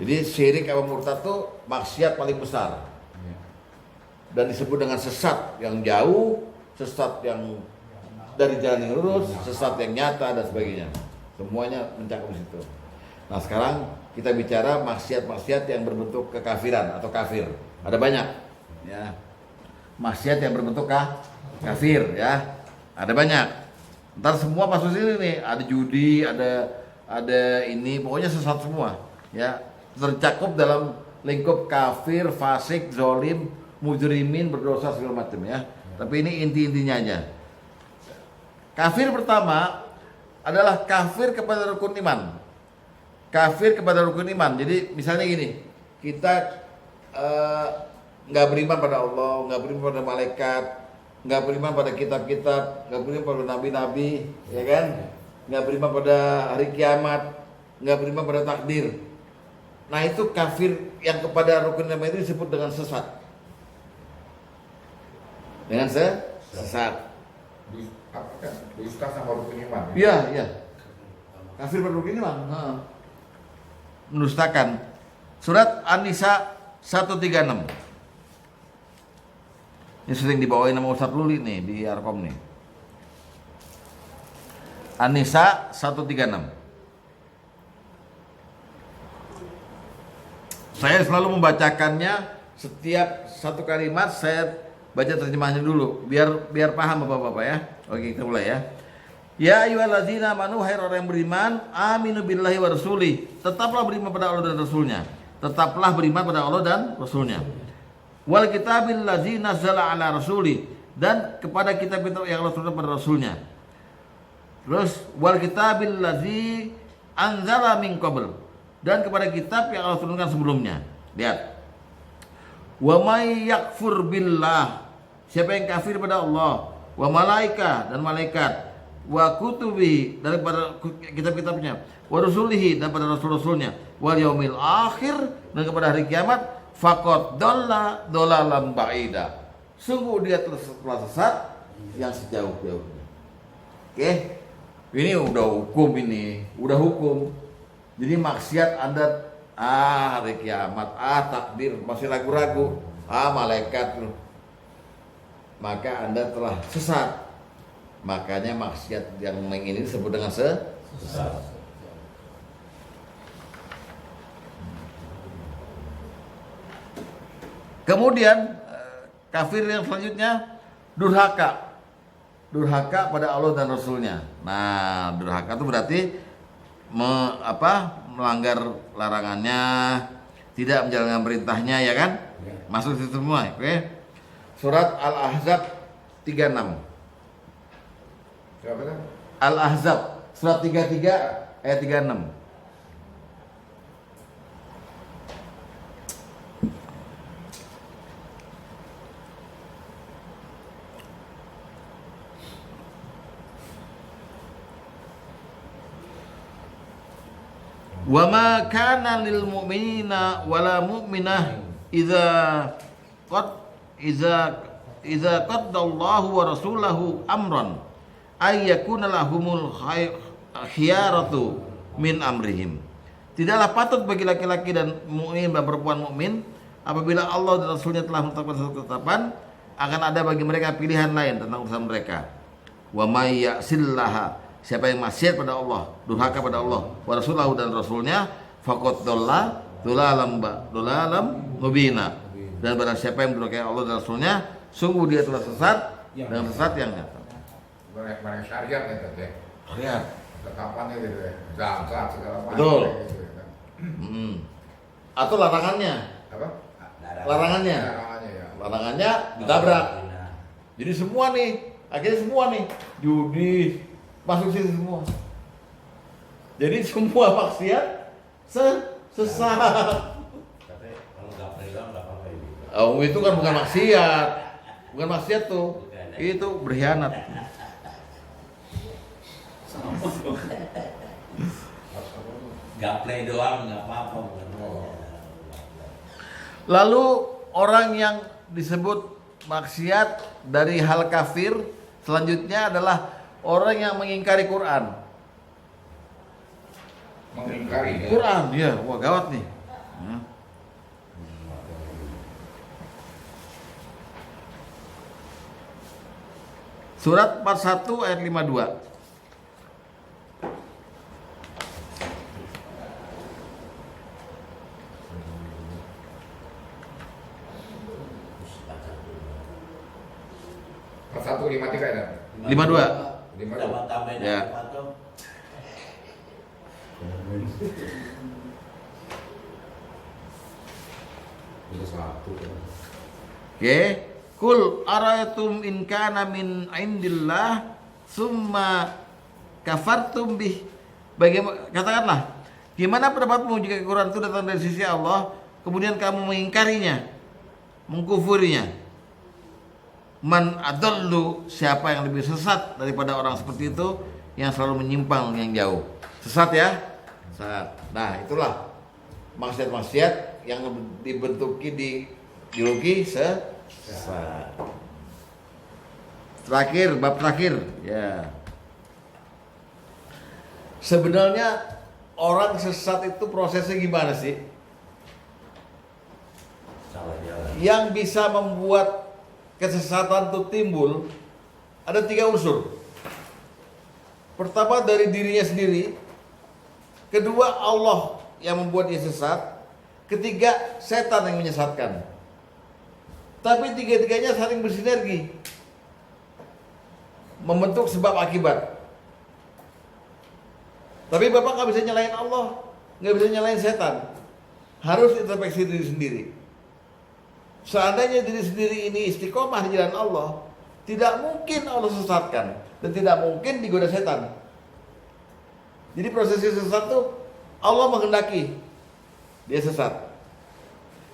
Jadi syirik sama murtad tuh maksiat paling besar. Dan disebut dengan sesat yang jauh, sesat yang dari jalan yang lurus, sesat yang nyata dan sebagainya. Semuanya mencakup di situ. Nah, sekarang kita bicara maksiat-maksiat yang berbentuk kekafiran atau kafir. Ada banyak ya. Maksiat yang berbentuk kafir ya. Ada banyak. Ntar semua masuk sini nih, ada judi, ada ini, pokoknya sesat semua ya. Tercakup dalam lingkup kafir, fasik, zolim, mujrimin, berdosa segala macam ya. Tapi ini inti-intinya aja. Kafir pertama adalah kafir kepada rukun iman. Kafir kepada rukun iman. Jadi misalnya gini, kita nggak beriman pada Allah, nggak beriman pada malaikat, nggak beriman pada kitab-kitab, nggak beriman pada nabi-nabi, ya kan? Nggak beriman pada hari kiamat, nggak beriman pada takdir. Nah itu kafir yang kepada rukun iman itu disebut dengan sesat. Dengan sesat. Dusta sama rukun iman. Iya, iya. Kafir pada rukun iman. Mendustakan. Surat An-Nisa 136. Ini sering dibawain sama Ustaz Luli nih di Arkom nih. An-Nisa 136. Saya selalu membacakannya setiap satu kalimat saya baca terjemahnya dulu biar paham Bapak-bapak ya. Oke, kita mulai ya. Ya ayyuhallazina amanu, hai orang yang beriman, aminu billahi wa rasuli. Tetaplah beriman pada Allah dan Rasulnya. Tetaplah beriman pada Allah dan Rasulnya. Wal kitabil ladzi nazzala ala rasuli, dan kepada kitab yang Allah turunkan pada Rasulnya. Terus wal kitabil ladzi anzala min qabl, dan kepada kitab yang Allah turunkan sebelumnya. Lihat. Wa may yakfur billah, siapa yang kafir pada Allah, wa malaika dan malaikat, wa kutubi daripada kitab-kitabnya, wa rusulihi dan pada rasul-rasulnya, wal yaumil akhir dan kepada hari kiamat, faqad dalla dalalan ba'ida, sungguh dia telah sesat yang sejauh-jauhnya. Oke. Ini udah hukum ini, udah hukum. Jadi maksiat Anda hari kiamat, takdir, masih ragu-ragu, malaikat, maka Anda telah sesat. Makanya maksiat yang ini disebut dengan sesat. Kemudian kafir yang selanjutnya durhaka. Durhaka pada Allah dan Rasulnya. Nah, durhaka itu berarti melanggar larangannya, tidak menjalankan perintahnya, ya kan? Masuk situ semua, oke? Surat Al-Ahzab 36. Siapa kan? Al-Ahzab surat 33 ayat 36. Wa ma kana lil mu'minina wala mu'minah idza qaddallahu wa rasulahu amran ay yakuna lahumul khiyaratu min amrihim. Tidaklah patut bagi laki-laki dan mukmin dan perempuan mukmin apabila Allah dan Rasulnya telah menetapkan satu ketetapan, akan ada bagi mereka pilihan lain tentang urusan mereka. Wa may ya'sillaha, siapa yang maksiat pada Allah, durhaka pada Allah, wa rasulahu dan Rasulnya, faqad dhalla dhalalam mubina. Dan barang siapa yang durhaka Allah dan Rasulnya, sungguh dia telah sesat dengan sesat yang nyata. Banyak syariat itu deh. Syariat. Tetapannya gitu ya. Zakat segala macam. Betul. Gitu, ya. Atau larangannya. Apa? Larangannya. Larangannya ya. Larangannya ditabrak. Jadi semua nih, akhirnya semua nih, judi masuk sini semua. Jadi semua maksiat sesat. Oh, itu kan bukan maksiat. Bukan maksiat tuh. Bukan. Itu berkhianat. Gaplay doang nggak apa-apa bukan. Lalu orang yang disebut maksiat dari hal kafir selanjutnya adalah orang yang mengingkari Quran. Mengingkari ya. Quran, ya, wah gawat nih. Surat 41 ayat 52. Satu 53 ya. 52. Tambah-tambahin Ya. apa tuh? Itu satu. Oke. Kul araitum in kana min indillah summa kafartum bih. Bagaimana, katakanlah, gimana pendapatmu jika Quran itu datang dari sisi Allah, kemudian kamu mengingkarinya, mengkufurinya? Man adallu, siapa yang lebih sesat daripada orang seperti itu yang selalu menyimpang yang jauh. Sesat ya? Sesat. Nah, itulah maksiat-maksiat yang dibentuki di ideologi sesat. Terakhir, bab terakhir, ya. Sebenarnya orang sesat itu prosesnya gimana sih? Salah jalan. Yang bisa membuat kesesatan itu timbul ada 3 unsur. Pertama dari dirinya sendiri, kedua Allah yang membuat dia sesat, ketiga setan yang menyesatkan. Tapi tiga-tiganya saling bersinergi, membentuk sebab akibat. Tapi Bapak nggak bisa nyalain Allah, nggak bisa nyalain setan. Harus introspeksi diri sendiri. Seandainya diri sendiri ini istiqomah di jalan Allah, tidak mungkin Allah sesatkan dan tidak mungkin digoda setan. Jadi prosesnya sesat itu Allah menghendaki dia sesat.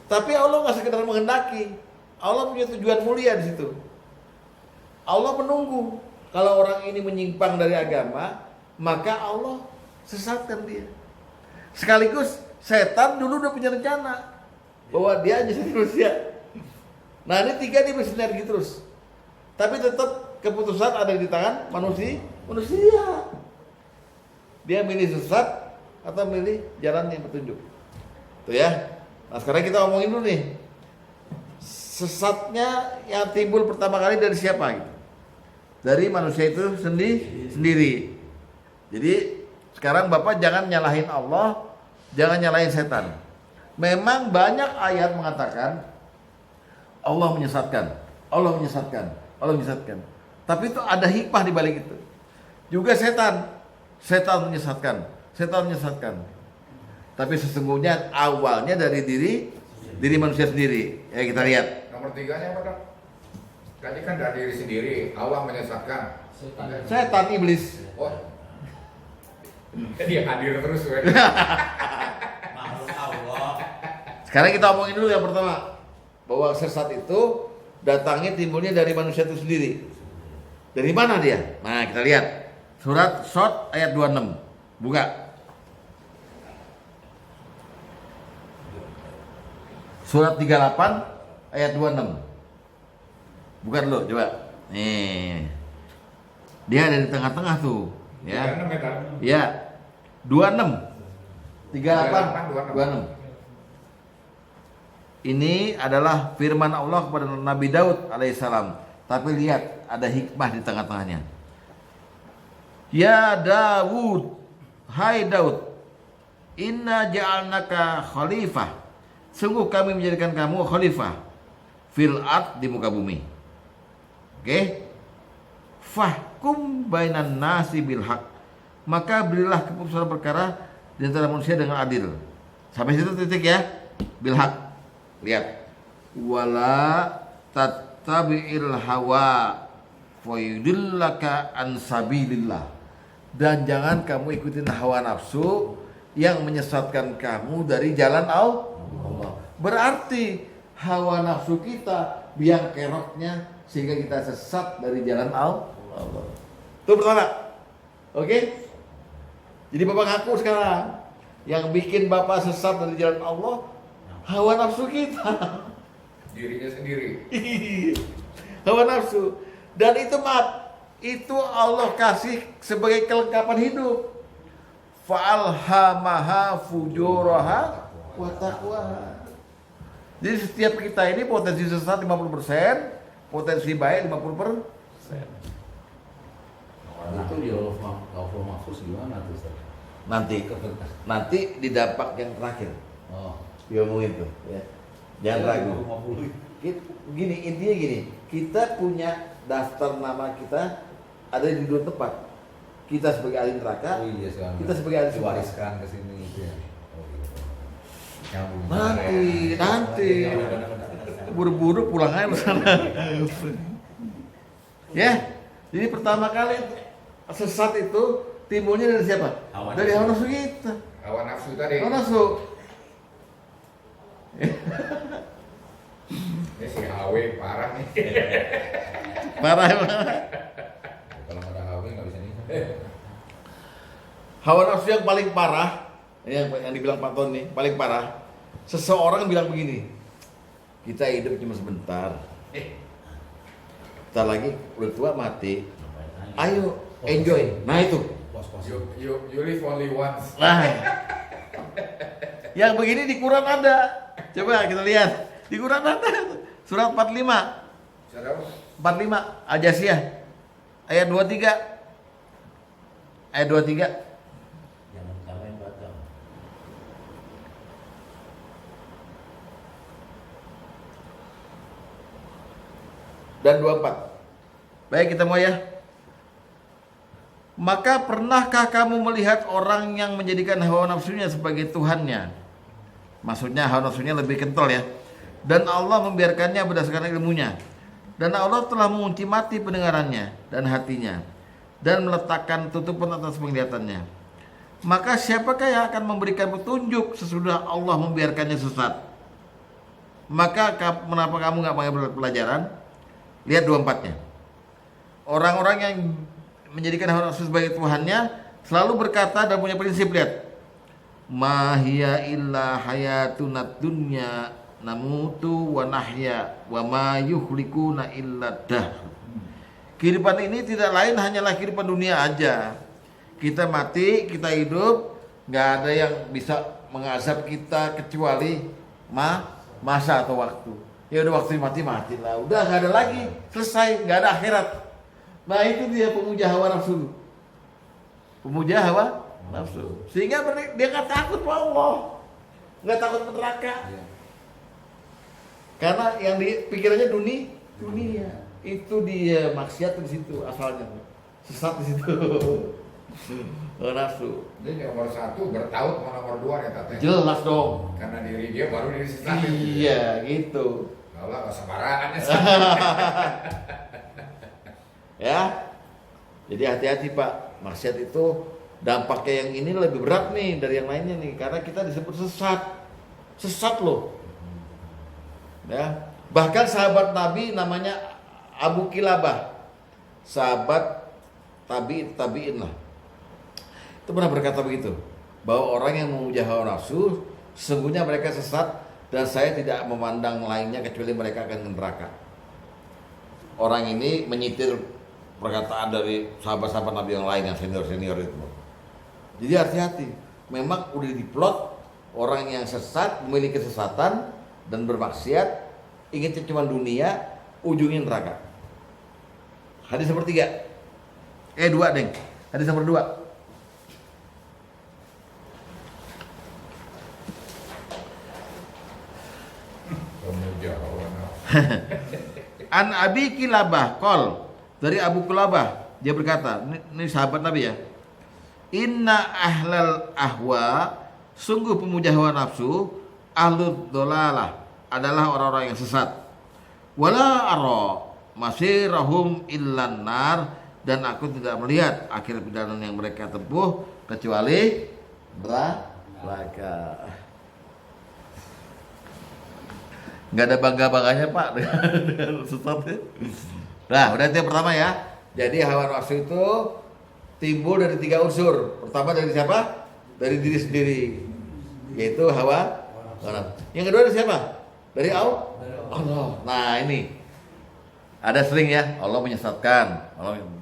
Tapi Allah nggak sekedar menghendaki, Allah punya tujuan mulia di situ. Allah menunggu kalau orang ini menyimpang dari agama, maka Allah sesatkan dia. Sekaligus setan dulu udah punya rencana bahwa dia hanya manusia. Nah, ini 3 nih bersinergi terus. Tapi tetap keputusan ada di tangan manusia. Dia milih sesat atau milih jalan yang petunjuk. Tuh ya. Nah, sekarang kita ngomongin dulu nih. Sesatnya yang timbul pertama kali dari siapa gitu? Dari manusia itu sendiri. Jadi sekarang Bapak jangan nyalahin Allah, jangan nyalahin setan. Memang banyak ayat mengatakan Allah menyesatkan. Tapi itu ada hikmah di balik itu. Juga setan menyesatkan. Tapi sesungguhnya awalnya dari diri manusia sendiri. Ya, kita lihat. Nomor 3-nya apa, Dok? Tadi kan dari diri sendiri, Allah menyesatkan. Setan iblis. Oh. Dia hadir terus ya. Makhluk Allah. Sekarang kita omongin dulu yang pertama, bahwa sesat itu datangnya timbulnya dari manusia itu sendiri. Dari mana dia? Nah, kita lihat surat Shot ayat 26. Buka. Surat 38 ayat 26. Buka dulu, coba. Nih. Dia ada di tengah-tengah tuh, ya. 36 ya, Dok? Ya. 26. 38 26. Ini adalah firman Allah kepada Nabi Daud alaihissalam. Tapi lihat, ada hikmah di tengah-tengahnya. Ya Daud, hai Daud, inna ja'alnaka khalifah. Sungguh kami menjadikan kamu khalifah fil ard, di muka bumi. Oke? Fahkum bainan nasi bil haq. Maka berilah keputusan perkara di antara manusia dengan adil. Sampai situ titik ya. Bil haq. Lihat. Wala tattabi'il hawa fayudillaka an sabilillah. Dan jangan kamu ikutin hawa nafsu yang menyesatkan kamu dari jalan Allah. Berarti hawa nafsu kita, biang keroknya sehingga kita sesat dari jalan Allah. Itu pertama. Oke? Jadi Bapak ngaku sekarang, yang bikin Bapak sesat dari jalan Allah, hawa nafsu kita. Dirinya sendiri. Hawa nafsu. Dan itu maaf, itu Allah kasih sebagai kelengkapan hidup. Fa'alhamaha fujuraha wa taqwaha. Jadi setiap kita ini potensi sesat 50%, potensi baik 50%. Itu ya Allah mahfuz gimana tuh Ustaz? Nanti di dampak yang terakhir. Oh, Diomongin tuh, ya. Jangan ragu. Gini, intinya gini, kita punya daftar nama kita ada di dua tempat. Kita sebagai ahli neraka, oh iya sekarang. kita sebagai ahli surga. diwariskan ke sini itu ya. Oh gitu. Nyambung. Nanti buru-buru pulang aja ke sana. Ya, jadi pertama kali sesat itu timbulnya dari siapa? Dari hawa nafsu kita. Hawa nafsu tadi. Hawa nafsu. Ini si HW parah nih. Parah emang. Kalau nggak ada HW nggak bisa nih. Hawa nafsu yang paling parah, yang dibilang Pak Tony, paling parah. Seseorang bilang begini, kita hidup cuma sebentar. Bentar lagi udah tua mati. Ayo enjoy. Nah itu. Pos-pos. You live only once. Nah, yang begini di Quran ada. Coba kita lihat. Di Quran ada. Surat 45. Saudara, 45 Al-Jasiyah. Ayat 23. Ayat 23. Jangan kawin batal. Dan 24. Baik, kita mau ya. Maka pernahkah kamu melihat orang yang menjadikan hawa nafsunya sebagai Tuhannya? Maksudnya hawa nafsunya lebih kental ya. Dan Allah membiarkannya berdasarkan ilmunya. Dan Allah telah mengunci mati pendengarannya dan hatinya. Dan meletakkan tutupan atas penglihatannya. Maka siapakah yang akan memberikan petunjuk sesudah Allah membiarkannya sesat? Maka kenapa kamu gak mengambil pelajaran? Lihat 24-nya. Orang-orang yang menjadikan hawa nafsu sebagai Tuhannya selalu berkata dan punya prinsip, lihat. Ma hiya illa hayatunad dunya namutu wa nahya wa ma yuhlikuna illa dahr. Kehidupan ini tidak lain hanyalah kehidupan dunia aja. Kita mati, kita hidup, nggak ada yang bisa mengazab kita kecuali masa atau waktu. Ya udah waktu mati lah, udah nggak ada lagi, selesai, nggak ada akhirat. Nah itu dia pemuja hawa nafsu. Pemuja hawa nafsu. Sehingga dia nggak takut sama Allah, nggak takut ke neraka. Karena yang pikirannya dunia. Itu dia maksiat di situ asalnya, sesat di situ. Hawa nafsu. Jadi nomor 1 bertaut sama nomor 2 ya Tante. Jelas dong. Karena diri dia baru diri sesatin. Iya gitu. Allah nggak sembarangan ya. Ya. Jadi hati-hati Pak. Maksiat itu dampaknya yang ini lebih berat nih dari yang lainnya nih, karena kita disebut sesat. Sesat loh. Ya. Bahkan sahabat Nabi namanya Abu Kilabah. Sahabat tabi'in lah. Itu pernah berkata begitu, bahwa orang yang memuja hawa nafsu sesungguhnya mereka sesat dan saya tidak memandang lainnya kecuali mereka akan ke neraka. Orang ini menyitir perkataan dari sahabat-sahabat Nabi yang lain yang senior itu. Jadi hati-hati. Memang udah diplot orang yang sesat, memiliki kesesatan dan bermaksiat, ingatnya cuma dunia, ujungnya neraka. Hadis nomor 3. 2 deng. Hadis nomor 2. Pemuja hawa nafsu. An Abi Kilabah qol, dari Abu Kilabah dia berkata, ini sahabat Nabi ya. Inna ahlal ahwa, sungguh pemuja hawa nafsu, ahlud dolalah, adalah orang-orang yang sesat. Wala ara masirahum illan nar, dan aku tidak melihat akhir perjalanan yang mereka tempuh kecuali neraka. Nggak ada bangga-bangganya Pak dengan sesat ya. Nah, udah itu yang pertama ya. Jadi hawa nafsu itu timbul dari 3 unsur. Pertama dari siapa? Dari diri sendiri, yaitu hawa nafsu. Yang kedua dari siapa? Dari Allah. Nah ini ada sering ya, Allah menyesatkan.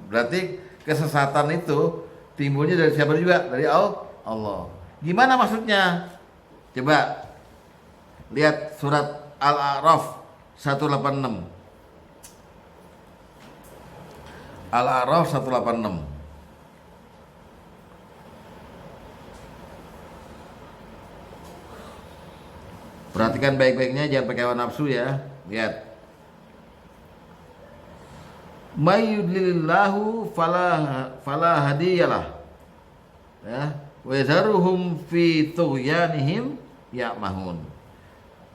Berarti kesesatan itu timbulnya dari siapa juga? Dari Allah. Gimana maksudnya? Coba lihat surat Al-A'raf 186. Al-A'raf 186. Perhatikan baik-baiknya, jangan pakai hawa nafsu ya. Lihat. May yudlilillahu fala hadiyalah. Ya, wa yazaruhum fi tughyanihim ya'mahun.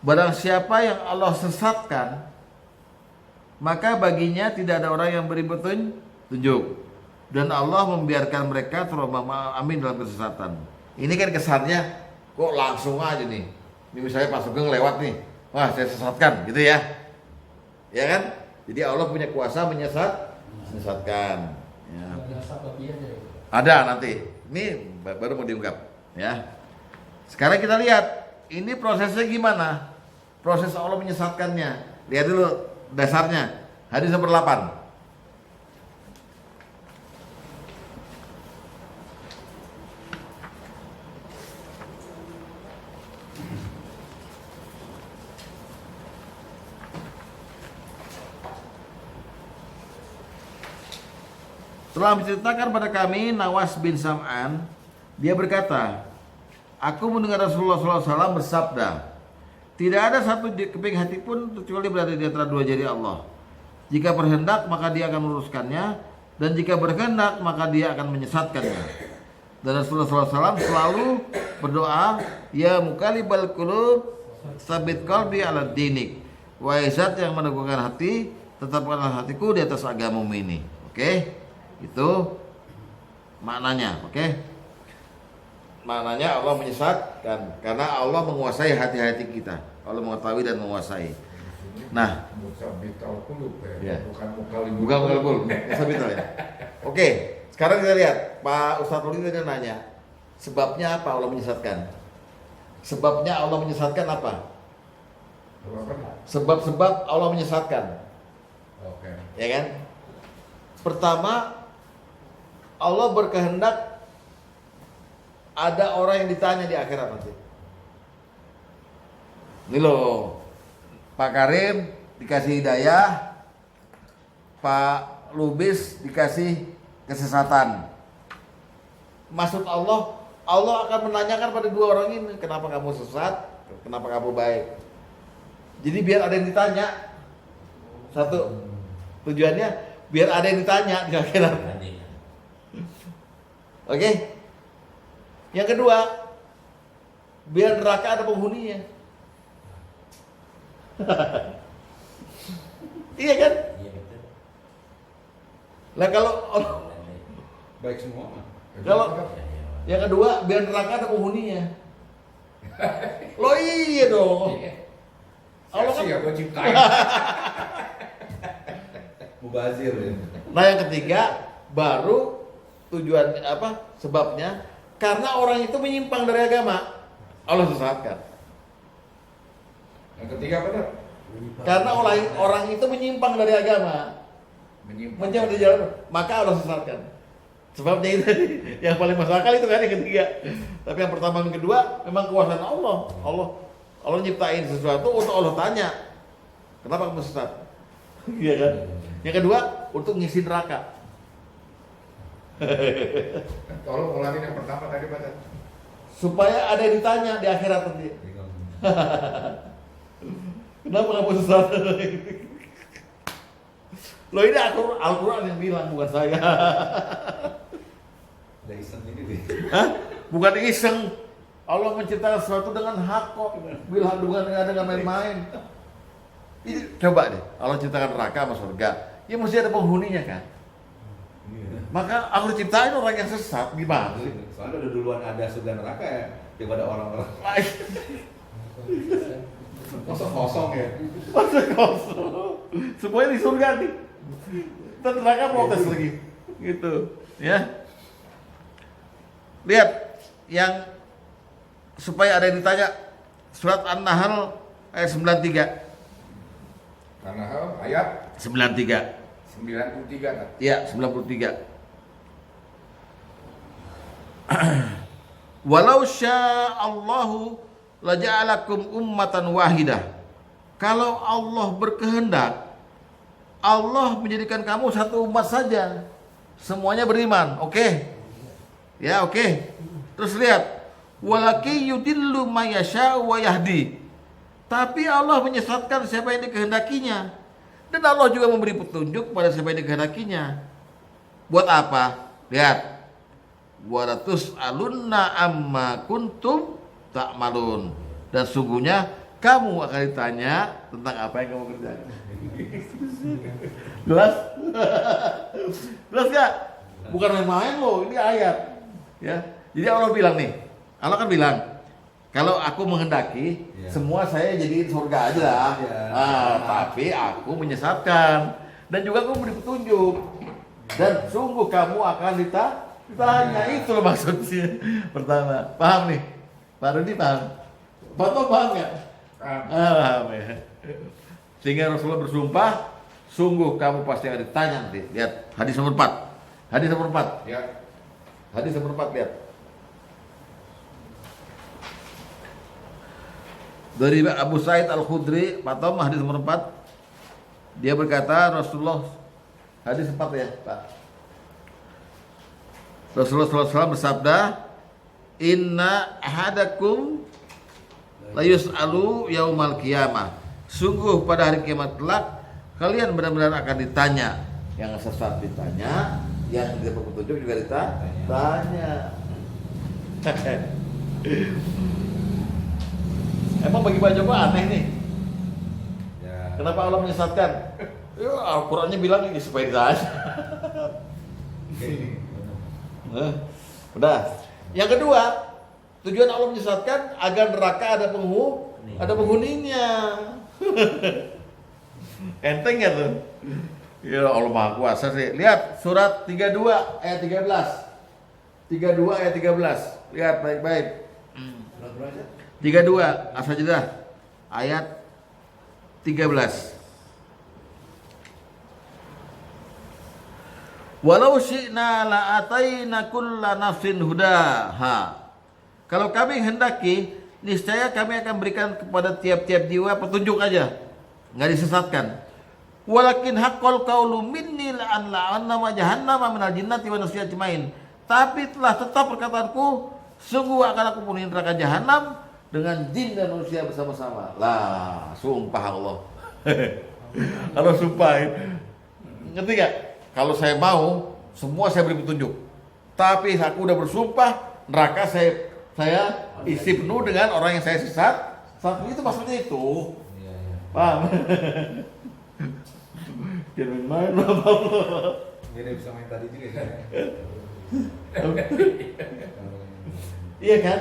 Barang siapa yang Allah sesatkan, maka baginya tidak ada orang yang beri petunjuk, dan Allah membiarkan mereka terombang ambing dalam kesesatan. Ini kan kesannya kok langsung aja nih. Ini misalnya Pak Sugeng lewat nih, wah saya sesatkan gitu ya, ya kan? Jadi Allah punya kuasa menyesatkan. Ya. Ada nanti, ini baru mau diungkap ya. Sekarang kita lihat, ini prosesnya gimana? Proses Allah menyesatkannya. Lihat dulu dasarnya, hadis nomor 8. Telah menceritakan pada kami Nawas bin Sam'an, dia berkata, aku mendengar Rasulullah SAW bersabda, tidak ada satu keping hati pun kecuali berada di antara 2 jari Allah. Jika berhendak maka dia akan meluruskannya, dan jika berkehendak maka dia akan menyesatkannya. Dan Rasulullah SAW selalu berdoa, ya muqallibal qulub tsabit qalbi ala dinik. Wahai zat yang meneguhkan hati, tetapkanlah hatiku di atas agamamu ini. Oke? Itu maknanya, oke? Maknanya Allah menyesatkan karena Allah menguasai hati-hati kita. Allah mengetahui dan menguasai. Nah, Musabital qulub ya. Bukan muqallibul Bukan musabital ya. Oke, sekarang kita lihat Pak Ustadz Luli tadi nanya, sebabnya apa Allah menyesatkan? Sebabnya Allah menyesatkan apa? Sebab-sebab Allah menyesatkan. Oke. Ya kan? Pertama, Allah berkehendak ada orang yang ditanya di akhirat nanti. Ini loh, Pak Karim dikasih hidayah, Pak Lubis dikasih kesesatan. Maksud Allah, Allah akan menanyakan pada 2 orang ini, kenapa kamu sesat, kenapa kamu baik. Jadi biar ada yang ditanya. Satu, tujuannya biar ada yang ditanya di akhirat. Oke. Yang kedua, biar neraka ada penghuninya. Iya kan? Iya betul. Lah kalau Baik semua mah. kalau yang kedua, biar neraka ada penghuninya. Loh iya dong. Allah kan. Siapa ciptain? Mubazir ya. Nah yang ketiga, baru tujuan apa? Sebabnya karena orang itu menyimpang dari agama, Allah sesatkan. Yang ketiga apa tuh? Karena orang itu menyimpang dari agama, menyimpang dari jalan, maka Allah sesatkan. Sebabnya itu yang paling masuk akal itu kan yang ketiga. Tapi yang pertama dan kedua memang kuasa Allah. Allah nyiptain sesuatu untuk Allah tanya, kenapa kamu sesat? Iya kan? Yang kedua untuk ngisi neraka. Tolong ulangin yang pertama tadi Pak. Supaya ada yang ditanya di akhirat nanti. Kenapa kamu sesat? Loh ini Al-Quran yang bilang, bukan saya. Ada iseng ini deh. Hah? Bukan iseng. Allah menciptakan sesuatu dengan hak kok. Bilang dengan main-main. Ini coba deh, Allah ciptakan neraka sama surga. Ya mesti ada penghuninya kan. Maka Allah ciptain orang yang sesat gimana sih? Soalnya udah duluan ada surga neraka ya daripada orang-orang. Kosong ya. Masa kosong. Semuanya di surga nih. Ntar neraka protes lagi. Gitu, ya. Lihat yang supaya ada yang ditanya, surat An-Nahl ayat 93. Karena ayat 93. 93 kan. Ya, 93. Walau sya'allahu laja'alakum ummatan wahidah. Kalau Allah berkehendak, Allah menjadikan kamu satu umat saja. Semuanya beriman, oke? Ya, oke. Terus lihat, walaki yudillu mayyasha'u wa yahdi. Tapi Allah menyesatkan siapa yang dikehendakinya. Dan Allah juga memberi petunjuk pada siapa yang dikehendakinya. Buat apa? Lihat. Waratus alunna amma kuntum ta'malun. Dan sungguhnya kamu akan ditanya tentang apa yang kamu kerjakan. Jelas? Jelas gak? Bukan main-main loh, ini ayat. Ya. Jadi Allah bilang nih, Allah kan bilang, kalau aku menghendaki, semua saya jadi surga aja lah. Tapi aku menyesatkan. Dan juga aku beri petunjuk. Dan sungguh kamu akan ditanya. Itu loh maksudnya. Pertama, paham nih? Pak Rudi paham? Pak Tom paham gak? Paham ya. Sehingga Rasulullah bersumpah, sungguh kamu pasti akan ditanya nanti. Lihat, hadis nomor 4. Hadis nomor 4. Ya. Hadis nomor 4, lihat. Dari Abu Sa'id Al-Khudri, Pak Tom, hadis nomor 4. Dia berkata, Rasulullah, hadis 4 ya, Pak. Rasulullah SAW bersabda, Inna ahadakum layus'alu yaumal qiyamah. Sungguh pada hari kiamat kelak kalian benar-benar akan ditanya. Yang sesat ditanya, yang tidak berpetunjuk juga ditanya. Emang bagi Pak Joko aneh nih. Ya. Kenapa Allah menyesatkan? Ya, Al-Qur'annya bilang ini supaya ditanya. Udah. Yang kedua, tujuan Allah menyesatkan agar neraka ada penghuninya. Enteng ya tuh. Ya Allah Maha Kuasa sih. Lihat surat 32 ayat 13. 32 ayat 13. Lihat baik-baik. 32 As-Sajdah ayat 13. Walau syi'na la'ataina kulla nafsin hudaha. Kalau kami hendaki, niscaya kami akan berikan kepada tiap-tiap jiwa petunjuk aja, nggak disesatkan. Walakin haqqal qaulu minni la'anna ma jahannama minal jinnati wan nasi ajmain. Tapi telah tetap perkataanku, sungguh akan aku penuhi neraka jahanam dengan jin dan manusia bersama-sama. Lah, sumpah Allah. Allah sumpahin. Ngerti gak? Kalau saya mau, semua saya beri petunjuk. Tapi aku udah bersumpah, neraka saya isi penuh dengan orang yang saya sesat. Itu maksudnya itu. Paham? Jangan main apa. Mirip sama yang tadi juga ya. Iya kan?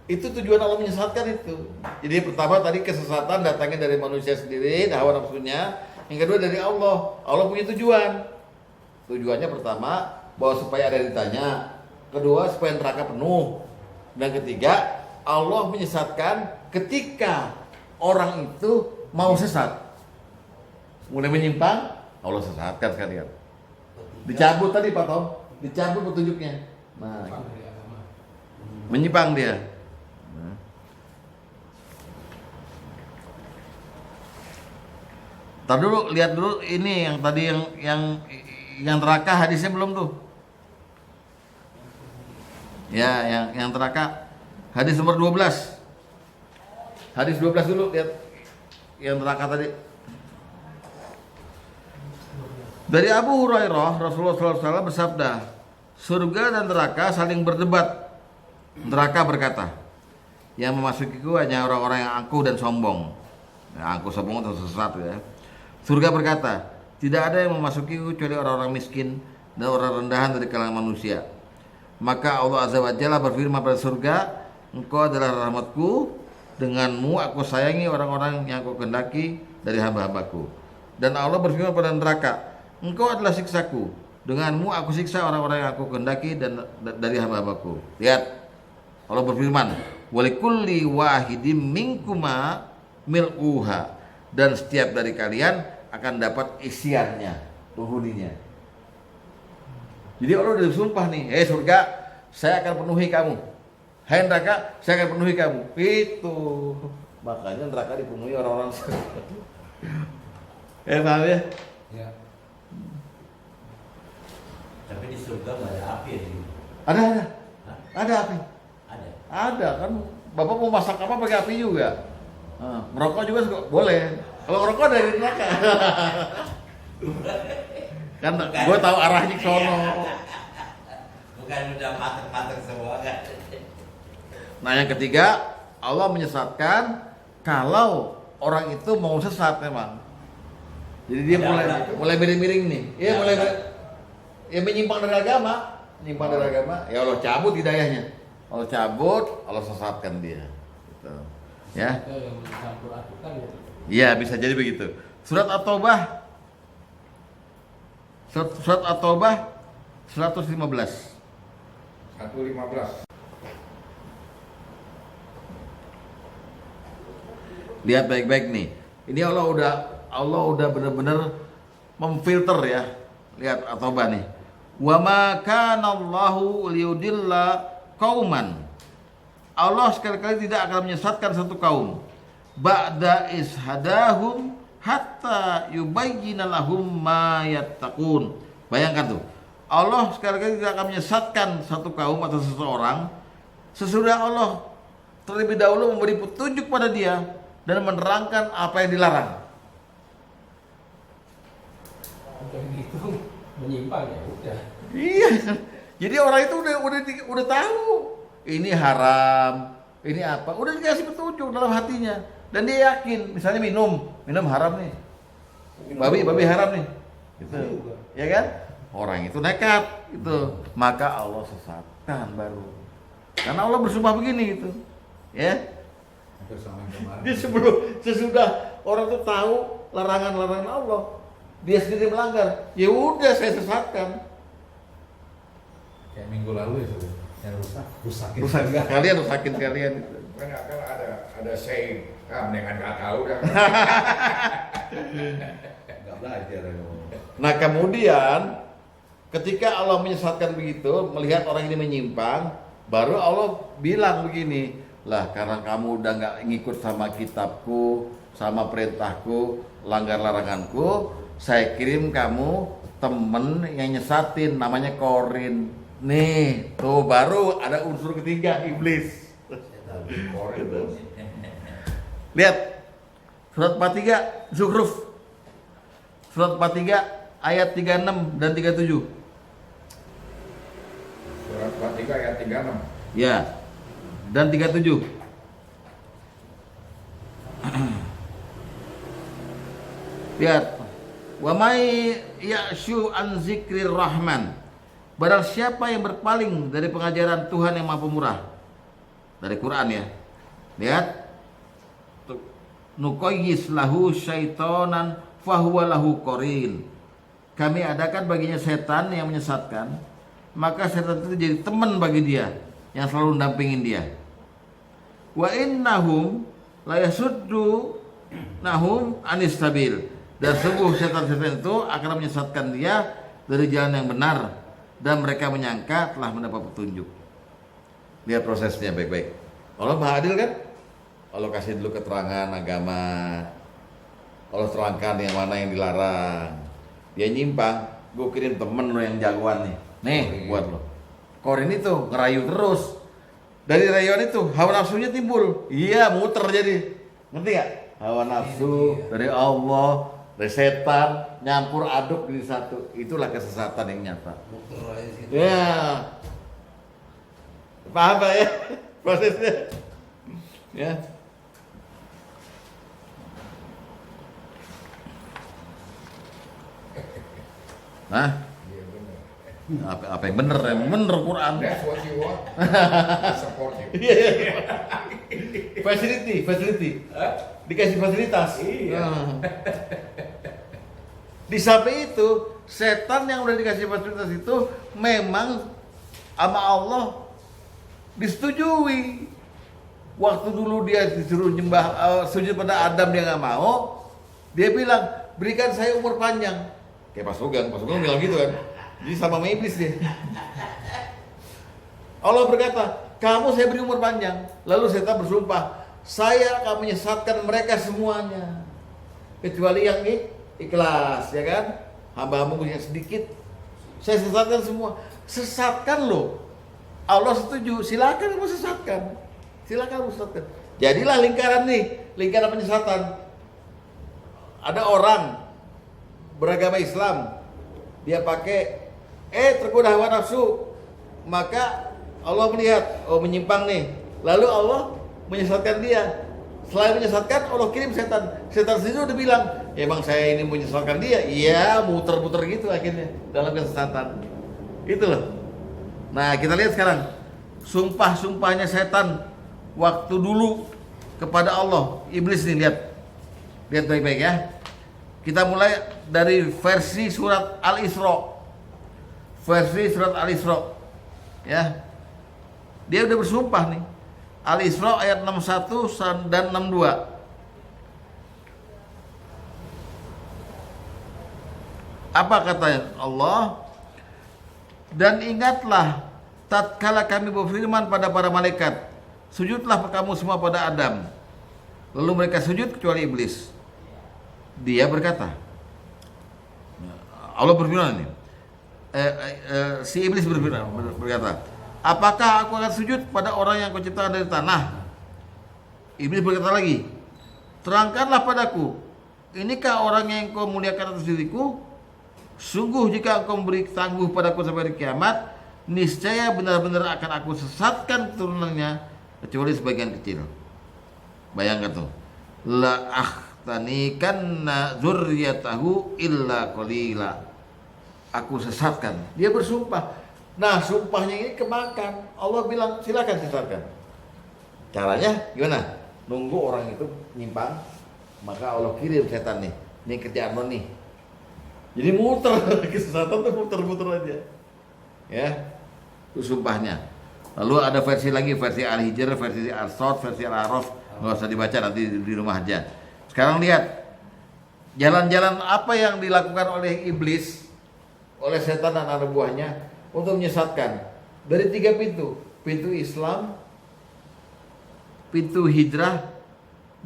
Itu tujuan Allah menyesatkan itu. Jadi pertama tadi kesesatan datangnya dari manusia sendiri, hawa nafsunya. Yang kedua dari Allah. Allah punya tujuan. Tujuannya pertama bahwa supaya ada yang ditanya. Kedua supaya neraka penuh. Dan ketiga Allah menyesatkan ketika orang itu mau sesat. Mulai menyimpang, Allah sesatkan sekalian. Dicabut tadi Pak Tom, dicabut petunjuknya. Nah, menyimpang dia. Nah. Ntar dulu, lihat dulu ini yang tadi yang neraka hadisnya belum tuh. Ya, yang neraka hadis nomor 12. Hadis 12 dulu, lihat yang neraka tadi. Dari Abu Hurairah, Rasulullah SAW bersabda, surga dan neraka saling berdebat. Neraka berkata, yang memasukiku hanya orang-orang yang angkuh dan sombong. Ya, angkuh sombong itu sesat ya. Surga berkata, tidak ada yang memasukiku kecuali orang-orang miskin dan orang rendahan dari kalangan manusia. Maka Allah Azza wa Jalla berfirman pada surga, engkau adalah rahmatku denganmu aku sayangi orang-orang yang aku kehendaki dari hamba-hambaku. Dan Allah berfirman pada neraka, engkau adalah siksaku, denganmu aku siksa orang-orang yang aku kehendaki dan dari hamba-hambaku. Lihat, Allah berfirman, walikulli wahidim minkuma mil'uha, dan setiap dari kalian akan dapat isiannya, penghuninya. Jadi Allah udah bersumpah nih, surga, saya akan penuhi kamu. Hai neraka, saya akan penuhi kamu. Itu makanya neraka dipenuhi orang-orang. Paham ya? Ya. Tapi di surga nggak ada api ya? Ada. Hah? Ada api. Ada. Ada kan. Bapak mau masak apa pakai api juga. Merokok juga boleh. Kalau merokok dari neraka. Kan gue tahu arahnya ke sono. Bukan udah mateng-mateng semua kan? Nah yang ketiga, Allah menyesatkan kalau orang itu mau sesat memang. Jadi dia mulai miring-miring nih. Ya mulai menyimpang dari agama, ya Allah cabut hidayahnya. Allah cabut, Allah sesatkan dia. Gitu. Ya. Yang mencampur adukan ya. Iya, bisa jadi begitu. Surat At-Taubah. Surat At-Taubah 115. 115. Lihat baik-baik nih. Ini Allah udah benar-benar memfilter ya. Lihat At-Taubah nih. Wa ma kana Allahu liyudilla qauman. Allah sekali-kali tidak akan menyesatkan satu kaum. Ba'da ishadahum hatta yubayyina lahum ma yattaqun. Bayangkan tuh. Allah sekali-kali tidak akan menyesatkan satu kaum atau seseorang sesudah Allah terlebih dahulu memberi petunjuk pada dia dan menerangkan apa yang dilarang. Udah gitu menyimpang ya udah. Iya. Jadi orang itu udah tahu ini haram, ini apa, udah dikasih petunjuk dalam hatinya dan dia yakin. Misalnya minum haram nih, babi haram nih, gitu, ya kan? Orang itu nekat, gitu, maka Allah sesatkan baru. Karena Allah bersumpah begini gitu, ya. Dia sesudah orang itu tahu larangan-larangan Allah, dia sendiri melanggar, ya udah saya sesatkan. Kayak minggu lalu itu, yang rusakin Rusakin kalian itu. Kan ada saying, mendingan nggak tahu dah. nggak belajar. Nah kemudian ketika Allah menyesatkan begitu, melihat orang ini menyimpang, baru Allah bilang begini, lah karena kamu udah nggak ngikut sama kitabku, sama perintahku, langgar laranganku, saya kirim kamu temen yang nyesatin, namanya Korin. Nih, tuh baru ada unsur ketiga, iblis. Lihat surat 43 Zukhruf, surat 43 ayat 36 dan 37. Surat 43 ayat 36. Ya. Dan 37. Lihat. Wa may ya'syu an zikrir rahman. Barang siapa yang berpaling dari pengajaran Tuhan yang Maha Pemurah. Dari Quran ya. Lihat. Nuqayyis lahu syaitonan fahuwa lahu qarin. Kami adakan baginya setan yang menyesatkan, maka setan itu jadi teman bagi dia yang selalu mendampingin dia. Wa innahum la yasuddu nahum anis sabil. Dan sungguh setan-setan itu akan menyesatkan dia dari jalan yang benar dan mereka menyangka telah mendapat petunjuk. Lihat prosesnya baik-baik. Allah Maha Adil kan? Allah kasih dulu keterangan agama. Allah terangkan yang mana yang dilarang. Dia nyimpang, gue kirim temen lo yang jagoan nih. Nih buat lo. Korin itu ngerayu terus. Dari rayuan itu hawa nafsunya timbul. Iya muter jadi. Ngerti gak? Hawa nafsu dari Allah, dari setan nyampur aduk di satu. Itulah kesesatan yang nyata. Ya. Paham Pak ya prosesnya? Ya. Nah, apa yang bener? Yang bener Quran. That's what you want. I support you. facility. Dikasih fasilitas. Iya. Di samping itu, setan yang udah dikasih fasilitas itu memang sama Allah disetujui. Waktu dulu dia disuruh sujud pada Adam, dia nggak mau. Dia bilang, berikan saya umur panjang. Kayak Pak Sugeng bilang gitu kan. Jadi sama iblis dia. Allah berkata, kamu saya beri umur panjang. Lalu setan bersumpah, saya akan menyesatkan mereka semuanya, kecuali yang ikhlas, ya kan? Hamba-hamba yang sedikit, saya sesatkan semua. Sesatkan loh. Allah setuju, silakan kamu sesatkan. Silakan kamu sesatkan. Jadilah lingkaran penyesatan. Ada orang beragama Islam, dia pakai tergoda hawa nafsu, maka Allah melihat, menyimpang nih. Lalu Allah menyesatkan dia. Selain menyesatkan, Allah kirim setan. Setan sendiri udah bilang, emang saya ini menyesatkan dia. Iya, muter-muter gitu akhirnya dalam kesesatan. Itu loh. Nah, kita lihat sekarang sumpah-sumpahnya setan waktu dulu kepada Allah. Iblis nih, lihat baik-baik ya. Kita mulai dari versi surat Al-Isra. Ya. Dia udah bersumpah nih. Al-Isra ayat 61 dan 62. Apa katanya Allah? Dan ingatlah tatkala kami berfirman pada para malaikat, sujudlah kamu semua pada Adam. Lalu mereka sujud kecuali iblis. Dia berkata, Allah berfirman ini, si iblis berkata, apakah aku akan sujud pada orang yang kau ciptakan dari tanah? Iblis berkata lagi, terangkanlah padaku, inikah orang yang kau muliakan atas diriku? Sungguh jika engkau memberi tangguh padaku sampai hari kiamat, niscaya benar-benar akan aku sesatkan keturunannya kecuali sebagian kecil. Bayangkan tuh, la ahtanikanna dzurriyyatahu illa qalila. Aku sesatkan. Dia bersumpah. Nah, sumpahnya ini kemakan. Allah bilang, silakan sesatkan. Caranya gimana? Nunggu orang itu nyimpang, maka Allah kirim setan nih. Ini kerjaan lo nih. Jadi muter, kesesatan tuh muter-muter aja. Ya. Itu sumpahnya. Lalu ada versi lagi, versi Al-Hijr, versi Al-Sod, versi Al-Araf. Nggak usah dibaca, nanti di rumah aja. Sekarang lihat jalan-jalan apa yang dilakukan oleh iblis, oleh setan dan anak buahnya untuk menyesatkan. Dari 3 pintu. Pintu Islam, pintu hijrah,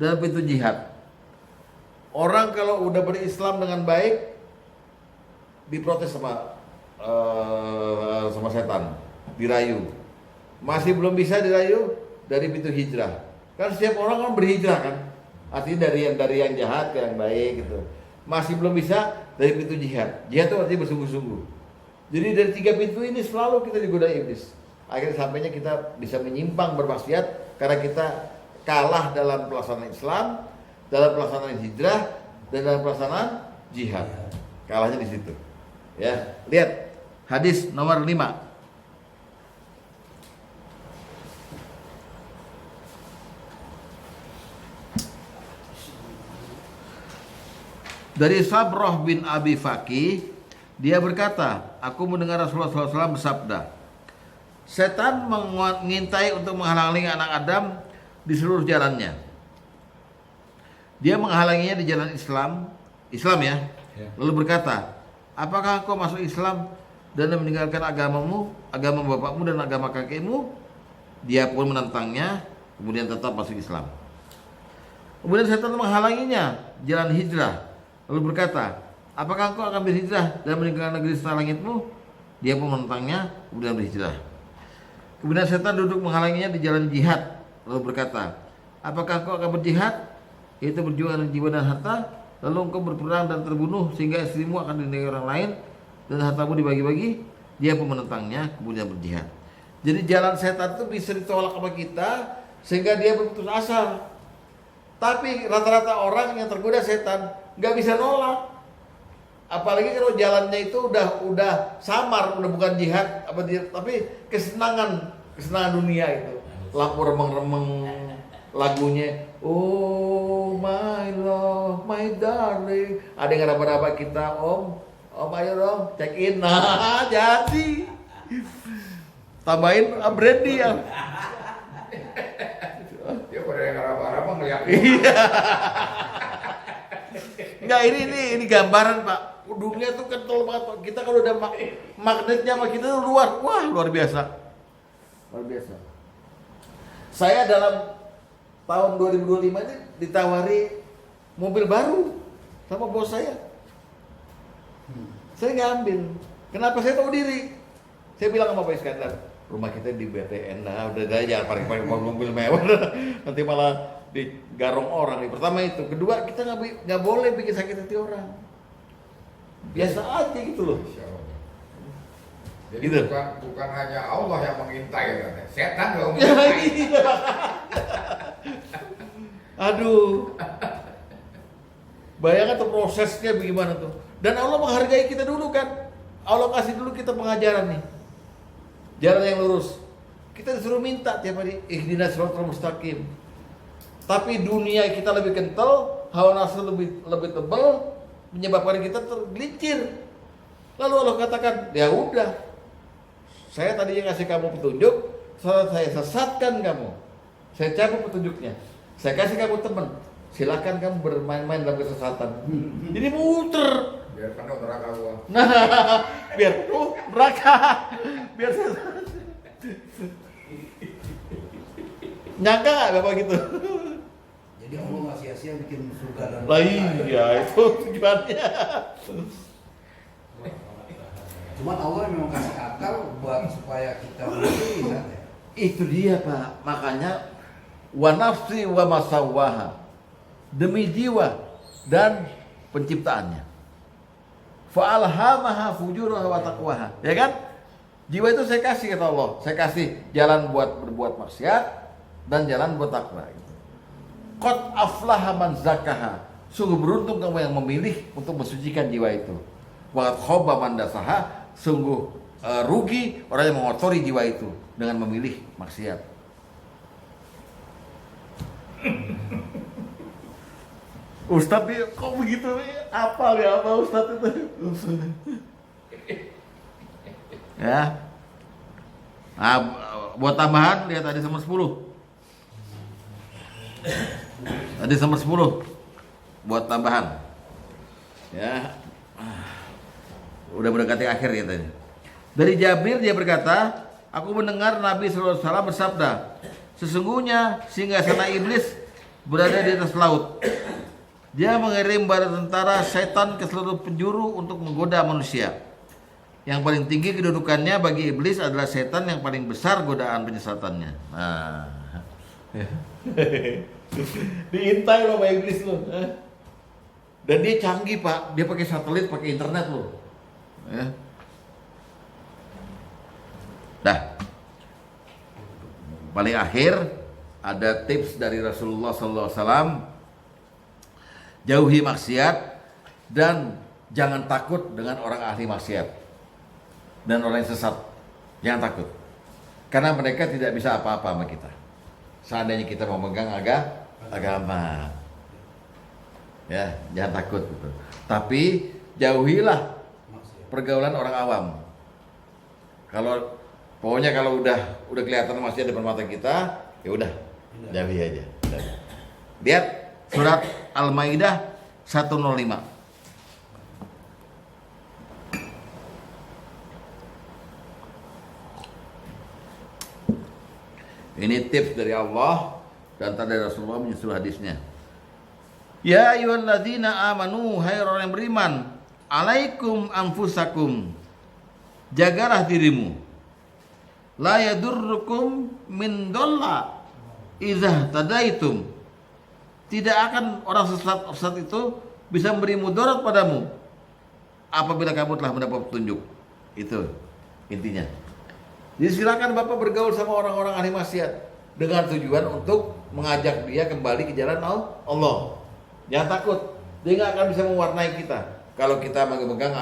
dan pintu jihad. Orang kalau udah berislam dengan baik, diprotes sama setan, dirayu. Masih belum bisa dirayu dari pintu hijrah. Kan setiap orang kan berhijrah kan, artinya dari yang jahat ke yang baik gitu. Masih belum bisa dari pintu jihad. Jihad itu artinya bersungguh-sungguh. Jadi dari 3 pintu ini selalu kita digoda iblis. Akhirnya sampainya kita bisa menyimpang bermaksiat karena kita kalah dalam pelaksanaan Islam, dalam pelaksanaan hijrah, dan dalam pelaksanaan jihad. Kalahnya di situ. Ya, lihat hadis nomor 5. Dari Sabrah bin Abi Faqih, dia berkata, aku mendengar Rasulullah SAW bersabda, setan mengintai untuk menghalangi anak Adam di seluruh jalannya. Dia menghalanginya di jalan Islam ya. Lalu berkata, apakah engkau masuk Islam dan meninggalkan agamamu, agama bapakmu dan agama kakekmu? Dia pun menentangnya, kemudian tetap masuk Islam. Kemudian setan menghalanginya jalan hijrah. Lalu berkata, apakah engkau akan berhijrah dan meninggalkan negeri serta langitmu? Dia pun menentangnya, kemudian berhijrah. Kemudian setan duduk menghalanginya di jalan jihad. Lalu berkata, apakah engkau akan berjihad? Yaitu berjuang dengan jiwa dan harta. Lalu engkau berperang dan terbunuh sehingga istrimu akan dinikahi orang lain dan hartamu dibagi-bagi. Dia pun menentangnya, kemudian berjihad. Jadi jalan setan itu bisa ditolak sama kita sehingga dia berputus asa. Tapi rata-rata orang yang tergoda setan nggak bisa nolak. Apalagi kalau jalannya itu udah samar, udah bukan jihad tapi kesenangan dunia itu. Lampu remeng-remeng, lagunya oh my love, my darling. Ada yang raba-raba kita, Om ayo dong check in. Nah, jadi tambahin brandy ya. Dia pada yang raba-raba ngeliat. Iya. Enggak, ini gambaran Pak. Dunia tuh kental banget Pak. Kita kalau udah magnetnya sama kita tuh luar biasa. Luar biasa. Saya dalam tahun 2025 ini ditawari mobil baru sama bos saya. Saya nggak ambil. Kenapa? Saya tahu diri. Saya bilang sama Pak Iskandar, rumah kita di BTN, nah udah jangan pakai mobil mewah, nanti malah digarong orang. Pertama itu, kedua kita nggak boleh bikin sakit hati orang. Biasa aja gitu loh. Jadi Gitu. bukan hanya Allah yang mengintai, setan juga mengintai. Aduh. Bayangkan tuh prosesnya bagaimana tuh. Dan Allah menghargai kita dulu kan. Allah kasih dulu kita pengajaran nih. Jalan yang lurus. Kita disuruh minta tiap hari ihdinas siratal mustaqim. Tapi dunia kita lebih kental, hawa nafsu lebih tebal, menyebabkan kita tergelincir. Lalu Allah katakan, ya udah. Saya tadinya ngasih kamu petunjuk, saya sesatkan kamu. Saya cabut petunjuknya. Saya kasih kamu teman. Silakan kamu bermain-main dalam kesesatan. Jadi muter. Biar penuh neraka gua. Nah, biar penuh neraka. Biar nyangka nggak Bapak gitu? Jadi Allah nggak sia-sia bikin surga dan Lah iya, itu tujuannya. Cuman Allah memang kasih akal buat supaya kita mengerti kan ya. Itu dia Pak. Makanya wa nafsi wa masawwaha. Demi jiwa dan penciptaannya. Fa'alhamaha fujuraha wa taqwaha. Ya kan? Jiwa itu saya kasih kata Allah. Saya kasih jalan buat berbuat maksiat dan jalan buat takwa. Qad aflaha man zakaha. Sungguh beruntung kamu yang memilih untuk mensucikan jiwa itu. Wa khaba man dasaha. Sungguh rugi orang yang mengotori jiwa itu dengan memilih maksiat. Ustadz dia kok begitu? Apa Ustadz itu? Ya. Nah, buat tambahan lihat tadi nomor 10. Tadi nomor 10 buat tambahan. Ya. Udah mendekati akhir ya tadi. Dari Jabir dia berkata, aku mendengar Nabi SAW bersabda, sesungguhnya singgasana iblis berada di atas laut. Dia mengirim bala tentara setan ke seluruh penjuru untuk menggoda manusia. Yang paling tinggi kedudukannya bagi iblis adalah setan, yang paling besar godaan penyesatannya. Nah. Diintai loh sama iblis loh. Dan dia canggih Pak, dia pakai satelit, pakai internet loh. Ya. Dah. Paling akhir ada tips dari Rasulullah SAW. Jauhi maksiat dan jangan takut dengan orang ahli maksiat dan orang yang sesat. Jangan takut, karena mereka tidak bisa apa-apa sama kita. Seandainya kita mau memegang agama, ya jangan takut gitu. Tapi jauhilah pergaulan orang awam. Pokoknya kalau udah kelihatan masih ada depan mata kita, ya udah jauhi aja. Lihat surat Al-Maidah 105. Ini tips dari Allah dan dari Rasulullah menyusul hadisnya. Ya ayyuhalladzina amanu, hai orang yang beriman, alaikum anfusakum, jagalah dirimu. La yadurrukum min dhalla idza tadaitum. Tidak akan orang sesat itu bisa memberi mudarat padamu apabila kamu telah mendapat petunjuk. Itu intinya. Jadi silakan Bapak bergaul sama orang-orang ahli maksiat dengan tujuan untuk mengajak dia kembali ke jalan Allah. Jangan takut, dia nggak akan bisa mewarnai kita kalau kita memegang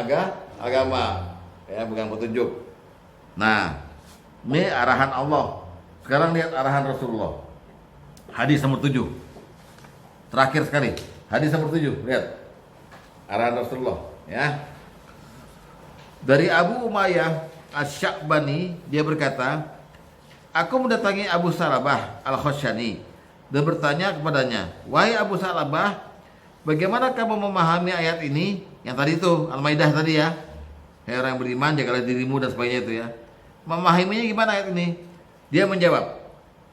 agama, ya, pegang petunjuk. Nah, ini arahan Allah. Sekarang lihat arahan Rasulullah. Hadis nomor 7. Terakhir sekali. Hadis nomor 7. Lihat. Arahan Rasulullah, ya. Dari Abu Umayyah Asy-Sya'bani, dia berkata, aku mendatangi Abu Salabah Al-Khushani dan bertanya kepadanya, wahai Abu Salabah, bagaimana kamu memahami ayat ini? Yang tadi itu, Al-Maidah tadi ya. Hai orang yang beriman, jagalah dirimu dan sebagainya itu ya. Memahaminya gimana ayat ini? Dia menjawab,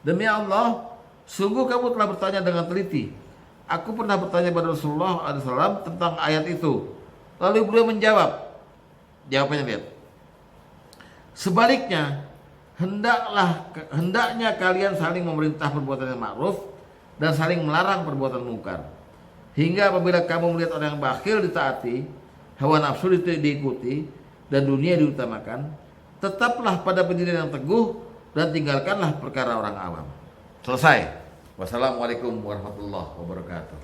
demi Allah, sungguh kamu telah bertanya dengan teliti. Aku pernah bertanya kepada Rasulullah SAW tentang ayat itu. Lalu beliau menjawab. Jawabannya lihat. Sebaliknya, hendaknya kalian saling memerintah perbuatan yang ma'ruf dan saling melarang perbuatan mungkar. Hingga apabila kamu melihat orang yang bakhil ditaati, hawa nafsu diikuti, dan dunia diutamakan, tetaplah pada pendirian yang teguh dan tinggalkanlah perkara orang awam. Selesai. Wassalamualaikum warahmatullahi wabarakatuh.